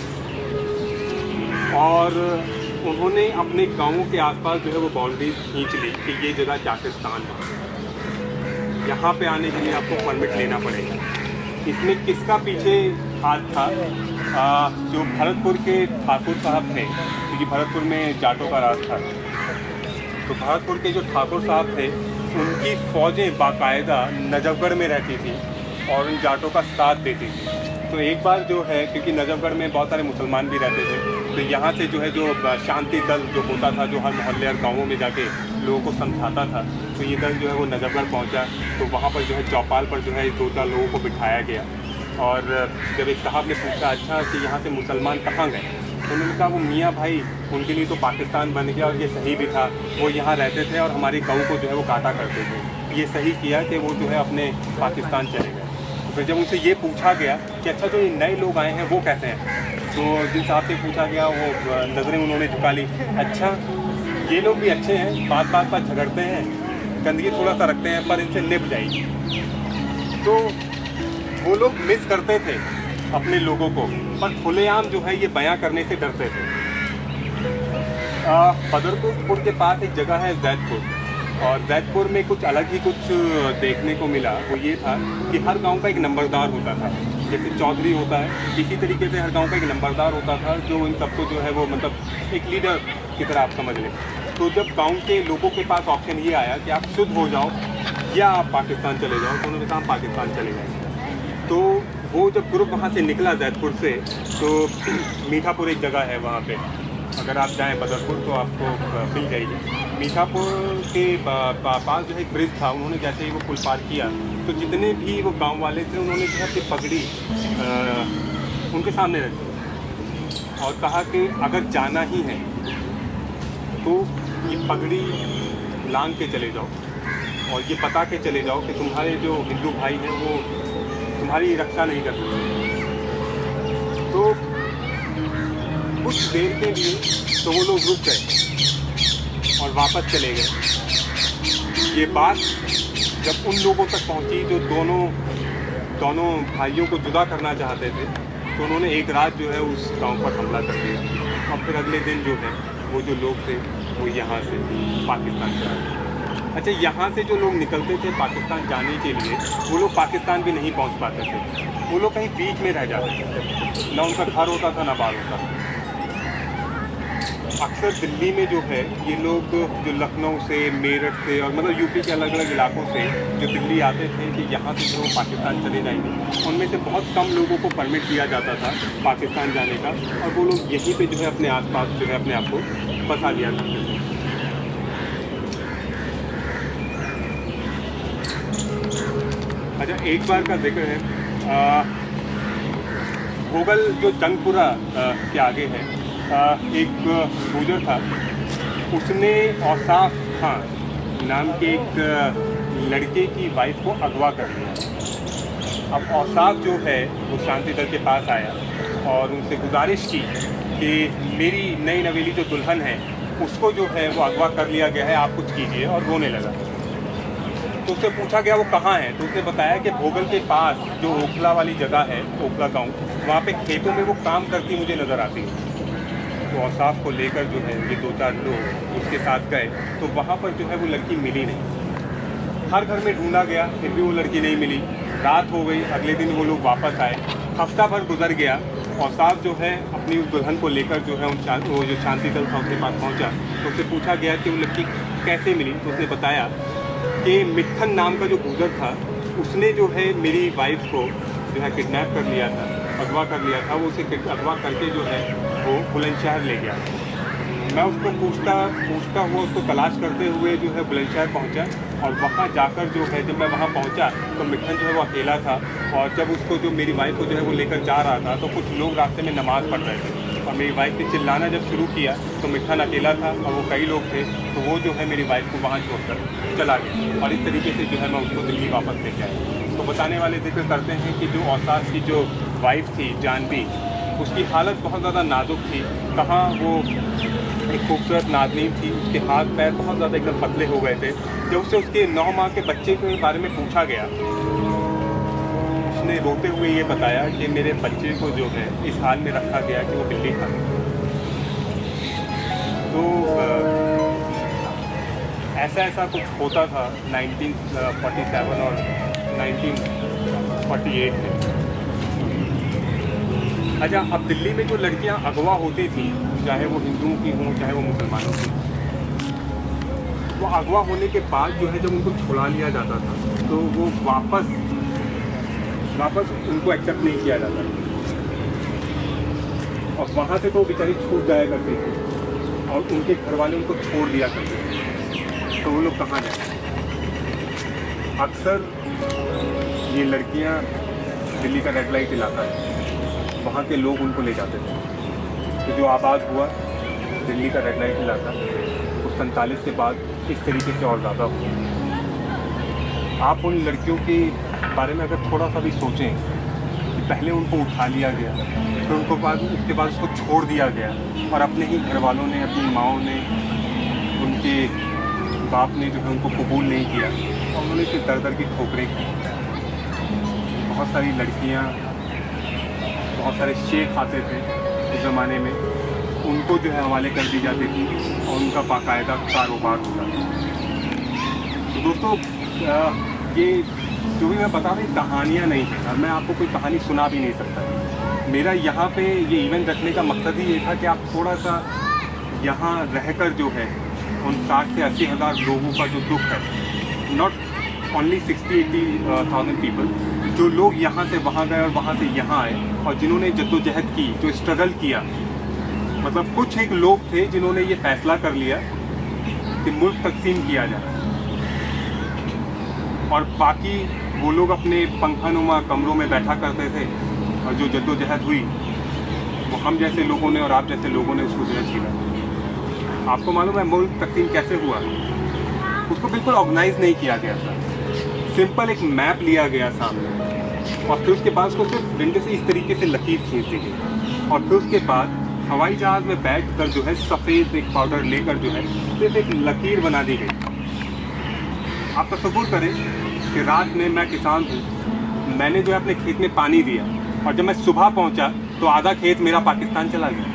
और उन्होंने अपने गाँवों के आसपास जो है वो बाउंड्री खींच ली कि ये जगह जातिस्तान है, यहाँ पे आने के लिए आपको परमिट लेना पड़ेगा। इसमें किसका पीछे हाथ था? जो भरतपुर के ठाकुर साहब थे, क्योंकि भरतपुर में जाटों का राज था, तो भरतपुर के जो ठाकुर साहब थे उनकी फ़ौजें बाकायदा नजफगढ़ में रहती थी और उन जाटों का साथ देती थी। तो एक बार जो है, क्योंकि नजफगढ़ में बहुत सारे मुसलमान भी रहते थे, तो यहाँ से जो है जो शांति दल जो होता था, जो हर मोहल्ले और गाँवों में जाके लोगों को समझाता था, तो ये दल जो है वो नजफगढ़ पहुँचा। तो वहाँ पर जो है चौपाल पर जो है 2-4 लोगों को बिठाया गया और जब एक साहब ने पूछा, अच्छा कि यहाँ से मुसलमान कहाँ गए, तो उन्होंने कहा वो मियाँ भाई उनके लिए तो पाकिस्तान बन गया और ये सही भी था, वो यहाँ रहते थे और हमारी गऊ को जो है वो काटा करते थे, ये सही किया कि वो जो है अपने पाकिस्तान चले गए। तो फिर जब उनसे ये पूछा गया कि अच्छा जो ये नए लोग आए हैं वो कैसे हैं, तो जिन साहब से पूछा गया वो नज़रें उन्होंने झुका ली, अच्छा ये लोग भी अच्छे हैं, बात बात पर झगड़ते हैं, गंदगी थोड़ा सा रखते हैं, पर इनसे निभ जाएगी। तो वो लोग मिस करते थे अपने लोगों को, पर खुलेआम जो है ये बयां करने से डरते थे। बदरपुर के पास एक जगह है जैदपुर, और जैदपुर में कुछ अलग ही कुछ देखने को मिला। वो ये था कि हर गांव का एक नंबरदार होता था, जैसे चौधरी होता है, इसी तरीके से हर गांव का एक नंबरदार होता था जो इन सबको जो है वो मतलब एक लीडर की तरह आप समझ लें। तो जब गांव के लोगों के पास ऑप्शन ये आया कि आप शुद्ध हो जाओ या आप पाकिस्तान चले जाओ, तो उन्होंने कहा पाकिस्तान चले जाएंगे। तो वो जब ग्रुप वहाँ से निकला जैदपुर से, तो मीठापुर एक जगह है वहाँ पे, अगर आप जाएँ बदरपुर तो आपको मिल जाएगी। मीठापुर के पास जो है एक ब्रिज था, उन्होंने जैसे ही वो पुल पार किया तो जितने भी वो गांव वाले थे उन्होंने जो है अपनी पगड़ी उनके सामने रखी और कहा कि अगर जाना ही है तो ये पगड़ी लांग के चले जाओ और ये बता के चले जाओ कि तुम्हारे जो हिंदू भाई हैं वो तुम्हारी रक्षा नहीं कर सकते। तो कुछ देर के लिए तो वो लोग रुक गए और वापस चले गए। ये बात जब उन लोगों तक पहुंची जो दोनों भाइयों को जुदा करना चाहते थे, तो उन्होंने एक रात जो है उस गांव पर हमला कर दिया और फिर अगले दिन जो है वो जो लोग थे वो यहाँ से पाकिस्तान चले गए। अच्छा, यहाँ से जो लोग निकलते थे पाकिस्तान जाने के लिए, वो लोग पाकिस्तान भी नहीं पहुँच पाते थे, वो लोग कहीं बीच में रह जाते थे, ना उनका घर होता था ना बार होता था। अक्सर दिल्ली में जो है ये लोग जो लखनऊ से, मेरठ से और मतलब यूपी के अलग अलग इलाकों से जो दिल्ली आते थे कि यहाँ से जो पाकिस्तान चले जाएंगे, उनमें से बहुत कम लोगों को परमिट दिया जाता था पाकिस्तान जाने का, और वो लोग यहीं पे जो है अपने आसपास जो है अपने आप को बसा लिया करते थे। अच्छा, एक बार का जिक्र है, भोगल जो जंगपुरा के आगे है, एक गुजर था, उसने औसाफ खान नाम के एक लड़के की वाइफ को अगवा कर लिया। अब औसाफ जो है वो शांति दल के पास आया और उनसे गुजारिश की कि मेरी नई नवेली जो दुल्हन है उसको जो है वो अगवा कर लिया गया है, आप कुछ कीजिए, और रोने लगा। तो उससे पूछा गया वो कहाँ है, तो उसने बताया कि भोगल के पास जो ओखला वाली जगह है, ओखला गांव, वहाँ पे खेतों में वो काम करती मुझे नज़र आती है। तो औसाफ को लेकर जो है ये 2-4 लोग उसके साथ गए, तो वहाँ पर जो है वो लड़की मिली नहीं। हर घर में ढूंढा गया, फिर भी वो लड़की नहीं मिली। रात हो गई, अगले दिन वो लोग वापस आए, हफ्ता भर गुजर गया। औसाफ जो है अपनी उस दुल्हन को लेकर जो है वो जो शांति दल था उसके पास पहुँचा, तो उससे पूछा गया कि वो लड़की कैसे मिली, तो उसने बताया कि मिट्ठन नाम का जो गुजर था उसने जो है मेरी वाइफ को जो है किडनैप कर लिया था, अगवा कर लिया था। वो उसे अगवा करके जो है वो बुलंदशहर ले गया। मैं उसको पूछता हुआ उसको तलाश करते हुए जो है बुलंदशहर पहुंचा, और वहाँ जाकर जो है जब मैं वहाँ पहुंचा तो मिठन जो है वो अकेला था, और जब उसको जो मेरी वाइफ को जो है वो लेकर जा रहा था तो कुछ लोग रास्ते में नमाज़ पढ़ रहे थे, और मेरी वाइफ ने चिल्लाना जब शुरू किया तो मिठन अकेला था और वो कई लोग थे, तो वो जो है मेरी वाइफ को वहाँ छोड़कर चला गया, और इस तरीके से जो है मैं उसको दिल्ली वापस लेके आया। तो बताने वाले जिक्र करते हैं कि जो औसास की जो वाइफ थी जानवी, उसकी हालत बहुत ज़्यादा नाजुक थी। कहाँ वो एक खूबसूरत नाज़नीन थी, उसके हाथ पैर बहुत ज़्यादा एकदम पतले हो गए थे। जब उससे उसके 9 माह के बच्चे के बारे में पूछा गया, उसने रोते हुए ये बताया कि मेरे बच्चे को जो है इस हाल में रखा गया कि वो बिल्ली खा गई। तो ऐसा कुछ होता था 1947 और 1948 में। अच्छा, अब दिल्ली में जो लड़कियां अगवा होती थी, चाहे वो हिंदुओं की हों चाहे वो मुसलमानों की, वो अगवा होने के बाद जो है जब उनको छुड़ा लिया जाता था तो वो वापस उनको एक्सेप्ट नहीं किया जाता था, और वहाँ से तो बेचारी छूट जाया करती थी और उनके घर वाले उनको छोड़ दिया करते थे। तो वो लोग कहाँ जाए? अक्सर ये लड़कियाँ, दिल्ली का रेड लाइट इलाका है, वहाँ के लोग उनको ले जाते थे। तो जो आबाद हुआ दिल्ली का रेड लाइट इलाका, वो 47 के बाद इस तरीके से और ज़्यादा हुआ। आप उन लड़कियों के बारे में अगर थोड़ा सा भी सोचें कि पहले उनको उठा लिया गया, फिर उसके बाद उसको छोड़ दिया गया, और अपने ही घर वालों ने, अपनी माँओं ने, उनके बाप ने जो है उनको कबूल नहीं किया, और उन्होंने फिर दर की ठोकरें की। बहुत सारी लड़कियाँ, बहुत सारे शेख आते थे उस ज़माने में, उनको जो है हवाले कर दी जाती थी और उनका बाकायदा कारोबार होता था। तो दोस्तों, ये जो भी मैं बता रहा हूँ कहानियाँ नहीं हैं, और मैं आपको कोई कहानी सुना भी नहीं सकता। मेरा यहाँ पे ये इवेंट रखने का मकसद ही ये था कि आप थोड़ा सा यहाँ रहकर जो है उन 60 से 80 हज़ार लोगों का जो दुख है, नॉट ओनली 60-80,000 पीपल, जो लोग यहाँ से वहाँ गए और वहाँ से यहाँ आए, और जिन्होंने जद्दोजहद की, जो स्ट्रगल किया, मतलब कुछ एक लोग थे जिन्होंने ये फैसला कर लिया कि मुल्क तकसीम किया जाए, और बाकी वो लोग अपने पंखानुमा कमरों में बैठा करते थे, और जो जद्दोजहद हुई वो हम जैसे लोगों ने और आप जैसे लोगों ने उसको जो है छीना। आपको मालूम है मुल्क तकसीम कैसे हुआ? उसको बिल्कुल ऑर्गेनाइज नहीं किया गया था। सिंपल एक मैप लिया गया सामने, और फिर उसके बाद उसको सिर्फ विंडो से इस तरीके से लकीर खींच दी गई, और फिर उसके बाद हवाई जहाज़ में बैठ कर जो है सफ़ेद एक पाउडर लेकर जो है सिर्फ एक लकीर बना दी गई। आप तसव्वुर करें कि रात में, मैं किसान हूँ, मैंने जो है अपने खेत में पानी दिया, और जब मैं सुबह पहुँचा तो आधा खेत मेरा पाकिस्तान चला गया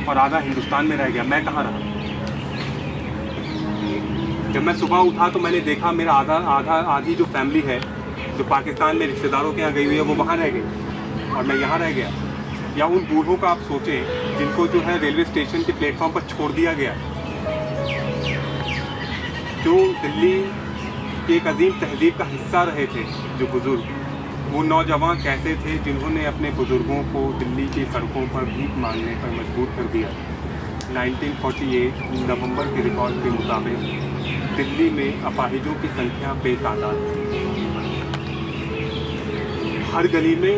और आधा हिंदुस्तान में रह गया। मैं कहाँ रहा? जब मैं सुबह उठा तो मैंने देखा मेरा आधी जो फैमिली है जो पाकिस्तान में रिश्तेदारों के यहाँ गई हुई है वो वहाँ रह गई, और मैं यहाँ रह गया। या उन बूढ़ों का आप सोचें जिनको जो है रेलवे स्टेशन के प्लेटफॉर्म पर छोड़ दिया गया, जो दिल्ली के एक अजीम तहजीब का हिस्सा रहे थे, जो बुज़ुर्ग, वो नौजवान कैसे थे जिन्होंने अपने बुज़ुर्गों को दिल्ली की सड़कों पर भीख मांगने पर मजबूर कर दिया। 1948 नवंबर के रिकॉर्ड के मुताबिक दिल्ली में अपाहिजों की संख्या बेतादाद थी। हर गली में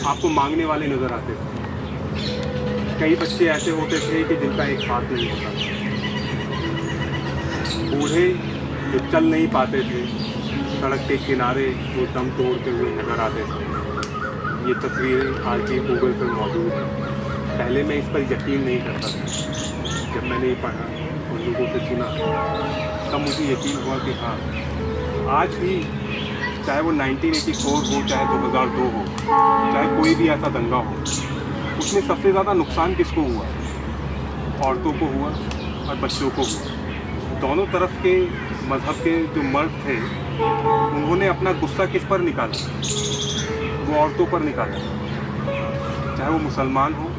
आपको मांगने वाले नज़र आते थे। कई बच्चे ऐसे होते थे कि जिनका एक हाथ नहीं होता, बूढ़े जो चल नहीं पाते थे, सड़क के किनारे वो दम तोड़ते हुए नजर आते थे। ये तस्वीरें आज भी गूगल पर मौजूद हैं। पहले मैं इस पर यकीन नहीं करता था। जब मैंने ये पढ़ा और लोगों से सुना तब मुझे यकीन हुआ कि हाँ, आज भी चाहे वो 1984 हो, चाहे 2002 हो, चाहे कोई भी ऐसा दंगा हो, उसमें सबसे ज़्यादा नुकसान किसको हुआ? औरतों को हुआ और बच्चों को हुआ। दोनों तरफ के मज़हब के जो मर्द थे उन्होंने अपना गुस्सा किस पर निकाला? वो औरतों पर निकाला। चाहे वो मुसलमान हो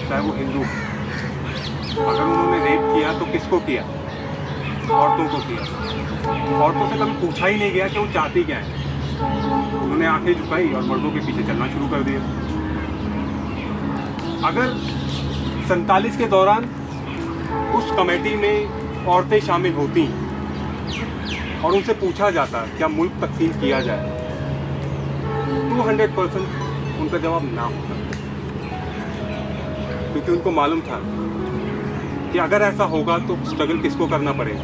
चाहे वो हिंदू हो। अगर उन्होंने रेप किया तो किसको किया? औरतों को किया। औरतों से कभी पूछा ही नहीं गया कि वो चाहती क्या है। उन्होंने आंखें झुकाई और मर्दों के पीछे चलना शुरू कर दिया। अगर 47 के दौरान उस कमेटी में औरतें शामिल होती और उनसे पूछा जाता क्या मुल्क तकसीम किया जाए, 200% उनका जवाब ना होता, क्योंकि उनको मालूम था कि अगर ऐसा होगा तो स्ट्रगल किसको करना पड़ेगा।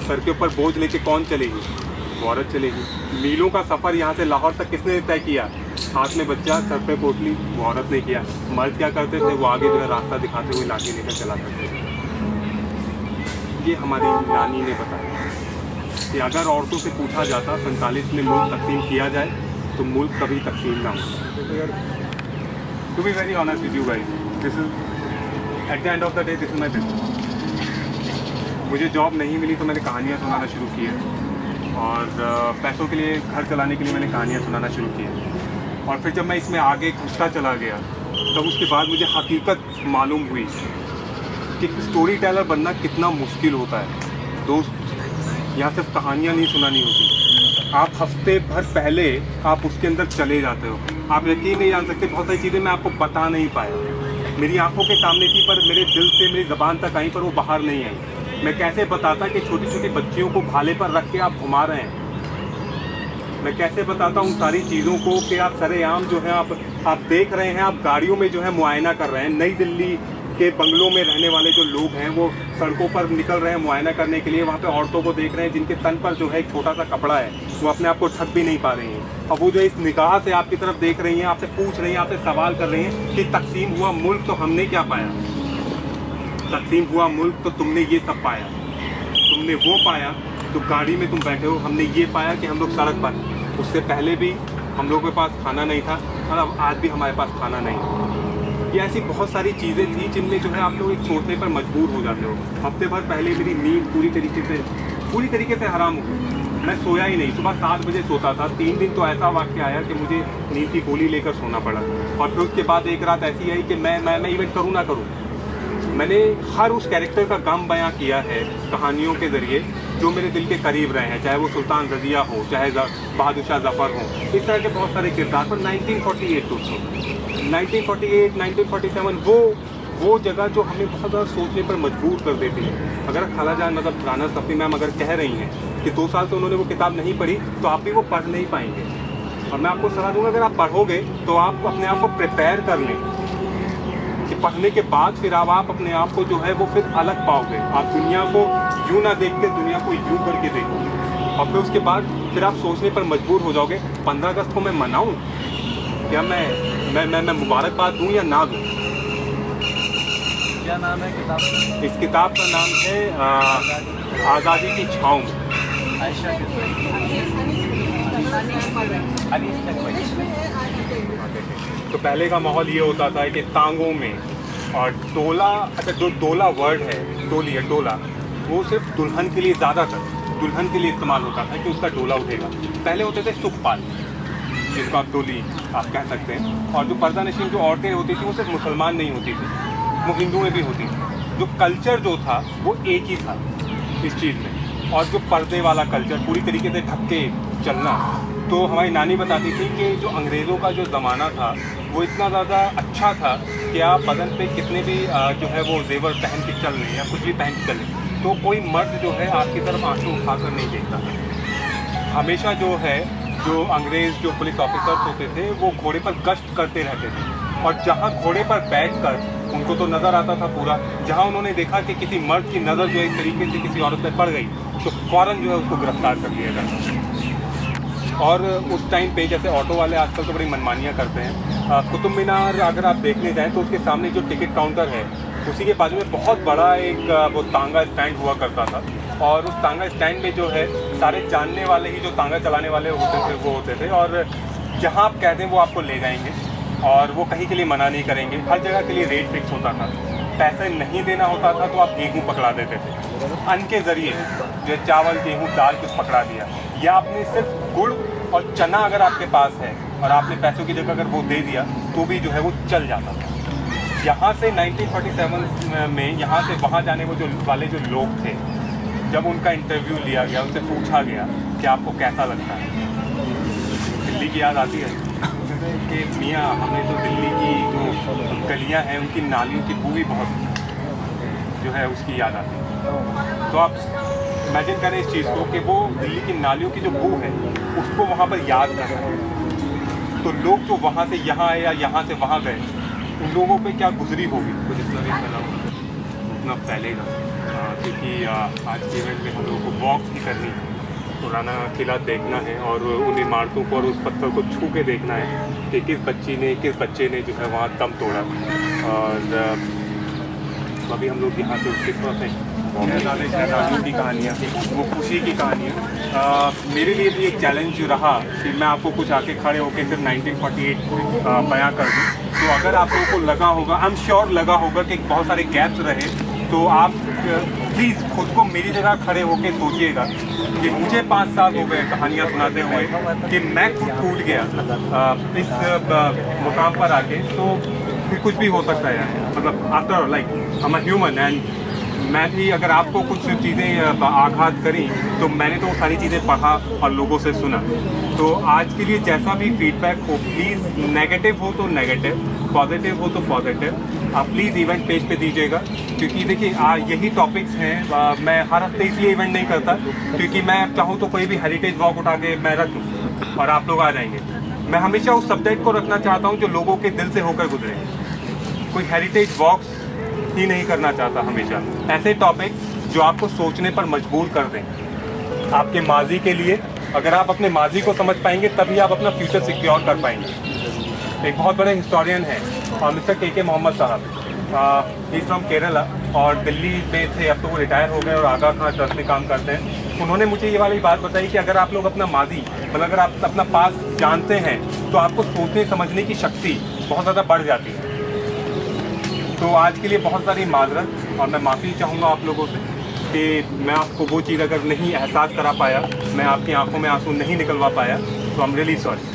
सर के ऊपर बोझ लेके कौन चलेगी? वो औरत चलेगी। मीलों का सफ़र यहाँ से लाहौर तक किसने तय किया? हाथ में बच्चा, सर पे पोटली, वो औरत ने किया। मर्द क्या करते थे? वो आगे जो है रास्ता दिखाते हुए लाठी लेकर चला करते थे। ये हमारी नानी ने बताया कि अगर औरतों से पूछा जाता 47 में मुल्क तकसीम किया जाए तो मुल्क कभी तकसीम ना हो। To be very honest with you guys, this is at the end of the day this is my business. मुझे जॉब नहीं मिली तो मैंने कहानियाँ सुनाना शुरू की है, और पैसों के लिए, घर चलाने के लिए मैंने कहानियाँ सुनाना शुरू की है। और फिर जब मैं इसमें आगे घुसता चला गया तब उसके बाद मुझे हकीकत मालूम हुई कि स्टोरी टेलर बनना कितना मुश्किल होता है। दोस्त, यहाँ सिर्फ कहानियाँ नहीं सुनानी होती, आप हफ्ते भर पहले आप उसके अंदर चले जाते हो। आप यकीन नहीं जान सकते, बहुत सारी चीज़ें मैं आपको बता नहीं पाया। मेरी आंखों के सामने थी पर मेरे दिल से, मेरी ज़बान तक आई पर वो बाहर नहीं आई। मैं कैसे बताता कि छोटी छोटी बच्चियों को भाले पर रख के आप घुमा रहे हैं? मैं कैसे बताता उन सारी चीज़ों को कि आप सरेआम जो है आप देख रहे हैं, आप गाड़ियों में जो है मुआयना कर रहे हैं। नई दिल्ली के बंगलों में रहने वाले जो लोग हैं वो सड़कों पर निकल रहे हैं मुआयना करने के लिए। वहाँ पे औरतों को देख रहे हैं जिनके तन पर जो है एक छोटा सा कपड़ा है, वो अपने आप को ढक भी नहीं पा रही हैं। अब वो जो इस निगाह से आपकी तरफ देख रही हैं, आपसे पूछ रही हैं, आपसे सवाल कर रही हैं कि तकसीम हुआ मुल्क तो हमने क्या पाया? तकसीम हुआ मुल्क तो तुमने ये सब पाया। तुमने वो पाया तो गाड़ी में तुम बैठे हो, हमने ये पाया कि हम लोग सड़क पर। उससे पहले भी हम लोगों के पास खाना नहीं था और अब आज भी हमारे पास खाना नहीं। ये ऐसी बहुत सारी चीज़ें थी जिनमें जो है आप लोग एक सोचने पर मजबूर हो जाते हो। हफ्ते भर पहले मेरी नींद पूरी तरीके से हराम हो गई। मैं सोया ही नहीं, सुबह 7 बजे सोता था। 3 दिन तो ऐसा वाक़ आया कि मुझे नींद की गोली लेकर सोना पड़ा। और फिर उसके बाद एक रात ऐसी आई कि मैं इवेंट करूँ ना करूँ, मैंने हर उस कैरेक्टर का गम बयां किया है कहानियों के ज़रिए जो मेरे दिल के करीब रहे हैं, चाहे वो सुल्तान रज़िया हो, चाहे बहादुर शाह ज़फ़र हो, इस तरह के बहुत सारे किरदार। पर 1948 दोस्तों, 1948, 1947 वो जगह जो हमें बहुत ज़्यादा सोचने पर मजबूर कर देती है। अगर खालाजान मतलब राना सफ़ी मैम अगर कह रही हैं कि 2 साल से उन्होंने वो किताब नहीं पढ़ी तो आप भी वो पढ़ नहीं पाएंगे। और मैं आपको सलाह दूँगा, अगर आप पढ़ोगे तो आप अपने आप को प्रिपेयर कर लें कि पढ़ने के बाद फिर आप अपने आप को जो है वो फिर अलग पाओगे। आप दुनिया को यूँ ना देख के दुनिया को यूँ करके देखोगे, और फिर उसके बाद फिर आप सोचने पर मजबूर हो जाओगे 15 अगस्त को मैं मनाऊँ या मैं मुबारकबाद दूँ या ना दूँ। क्या नाम है किताब? इस किताब का नाम है आज़ादी की छाँव में। आयशा तो पहले का माहौल ये होता था कि टांगों में और डोला, अच्छा जो डोला वर्ड है, टोली है, डोला, वो सिर्फ दुल्हन के लिए, ज़्यादातर दुल्हन के लिए इस्तेमाल होता था कि उसका डोला उठेगा। पहले होते थे सुखपाल, जिसको आप डोली आप कह सकते हैं। और जो पर्दा नशीन जो औरतें होती थी वो सिर्फ मुसलमान नहीं होती थी, वो हिंदू में भी होती थी। जो कल्चर जो था वो एक ही था इस चीज़ में। और जो पर्दे वाला कल्चर, पूरी तरीके से ढक के चलना, तो हमारी नानी बताती थी कि जो अंग्रेज़ों का जो ज़माना था वो इतना ज़्यादा अच्छा था कि आप बदन पे कितने भी जो है वो जेवर पहन के चल रहे हैं या कुछ भी पहन के चलें तो कोई मर्द जो है आपकी तरफ आंसू उठाकर नहीं देखता था। हमेशा जो है जो अंग्रेज़ जो पुलिस ऑफिसर्स होते थे वो घोड़े पर गश्त करते रहते थे, और जहाँ घोड़े पर बैठकर उनको तो नज़र आता था पूरा, जहाँ उन्होंने देखा कि किसी मर्द की नज़र जो है इस तरीके से किसी औरत पर पड़ गई तो फ़ौरन जो है उसको गिरफ्तार कर लिया जाता। और उस टाइम पे जैसे ऑटो वाले आजकल तो बड़ी मनमानियाँ करते हैं। कुतुब मीनार अगर आप देखने जाएँ तो उसके सामने जो टिकट काउंटर है उसी के बाजू में बहुत बड़ा एक वो तांगा स्टैंड हुआ करता था, और उस तांगा स्टैंड में जो है सारे जानने वाले ही जो तांगा चलाने वाले होते थे वो होते थे, और जहाँ आप कह दें वो आपको ले जाएंगे और वो कहीं के लिए मना नहीं करेंगे। हर जगह के लिए रेट फिक्स होता था। पैसे नहीं देना होता था तो आप गेहूँ पकड़ा देते थे, अन्न के ज़रिए जो चावल गेहूँ दाल कुछ पकड़ा दिया, या आपने सिर्फ गुड़ और चना अगर आपके पास है और आपने पैसों की जगह अगर वो दे दिया तो भी जो है वो चल जाता था। यहाँ से 1947 में यहाँ से वहाँ जाने वो जो वाले जो लोग थे, जब उनका इंटरव्यू लिया गया, उनसे पूछा गया कि आपको कैसा लगता है, दिल्ली की याद आती है कि मियाँ हमें तो दिल्ली की जो गलियाँ हैं उनकी नालियों की बू भी बहुत जो है उसकी याद आती है। तो आप इमेजिन करें इस चीज़ को कि वो दिल्ली की नालियों की जो बू है उसको वहाँ पर याद कर रहे हैं। तो लोग जो वहाँ से यहाँ आए या यहाँ से वहाँ गए, उन लोगों पे क्या गुजरी होगी, तो जितना भी फैलाऊँ उतना फैलेगा। क्योंकि आज के इवेंट में हम लोगों को वॉक भी करनी है, पुराना किला देखना है और उन इमारतों को और उस पत्थर को छू के देखना है कि किस बच्चे ने जो है वहाँ दम तोड़ा। और अभी हम लोग यहाँ से उसके तरफ हैं, शहजादियों की कहानियाँ, वो खुशी की कहानियाँ। मेरे लिए भी एक चैलेंज रहा कि मैं आपको कुछ आके खड़े होकर सिर्फ 1948 बयां कर दूँ। तो अगर आप लोगों को लगा होगा, आई एम श्योर लगा होगा कि बहुत सारे गैप्स रहे, तो आप प्लीज़ खुद को मेरी जगह खड़े होकर सोचिएगा कि मुझे 5 साल हो गए कहानियाँ सुनाते हुए कि मैं खुद टूट गया इस मुकाम पर आके। तो फिर कुछ भी हो सकता है, मतलब after like I am human and मैं भी अगर आपको कुछ चीज़ें आघात करी तो मैंने तो वो सारी चीज़ें पढ़ा और लोगों से सुना। तो आज के लिए जैसा भी फीडबैक हो, प्लीज़ नेगेटिव हो तो नेगेटिव, पॉजिटिव हो तो पॉजिटिव, आप प्लीज़ इवेंट पेज पे दीजिएगा। क्योंकि देखिए यही टॉपिक्स हैं। मैं हर हफ्ते इसलिए इवेंट नहीं करता क्योंकि मैं चाहूँ तो कोई भी हेरिटेज वॉक उठा के मैं रख दूँ और आप लोग आ जाएंगे। मैं हमेशा उस सब्जेक्ट को रखना चाहता हूँ जो लोगों के दिल से होकर गुजरे। कोई हेरिटेज वॉक्स ही नहीं करना चाहता, हमेशा ऐसे टॉपिक जो आपको सोचने पर मजबूर कर दें आपके माजी के लिए। अगर आप अपने माजी को समझ पाएंगे तभी आप अपना फ्यूचर सिक्योर कर पाएंगे। एक बहुत बड़े हिस्टोरियन हैं और मिस्टर के मोहम्मद साहब, इज फ्रॉम केरला और दिल्ली में थे, अब तो वो रिटायर हो गए और आगा खान ट्रस्ट में काम करते हैं। उन्होंने मुझे ये वाली बात बताई कि अगर आप लोग अपना माजी, मतलब अगर आप अपना पास जानते हैं तो आपको सोचने समझने की शक्ति बहुत ज़्यादा बढ़ जाती है। तो आज के लिए बहुत सारी माजरत और मैं माफ़ी चाहूँगा आप लोगों से कि मैं आपको वो चीज़ अगर नहीं एहसास करा पाया, मैं आपकी आंखों में आंसू नहीं निकलवा पाया, तो आई एम रियली सॉरी।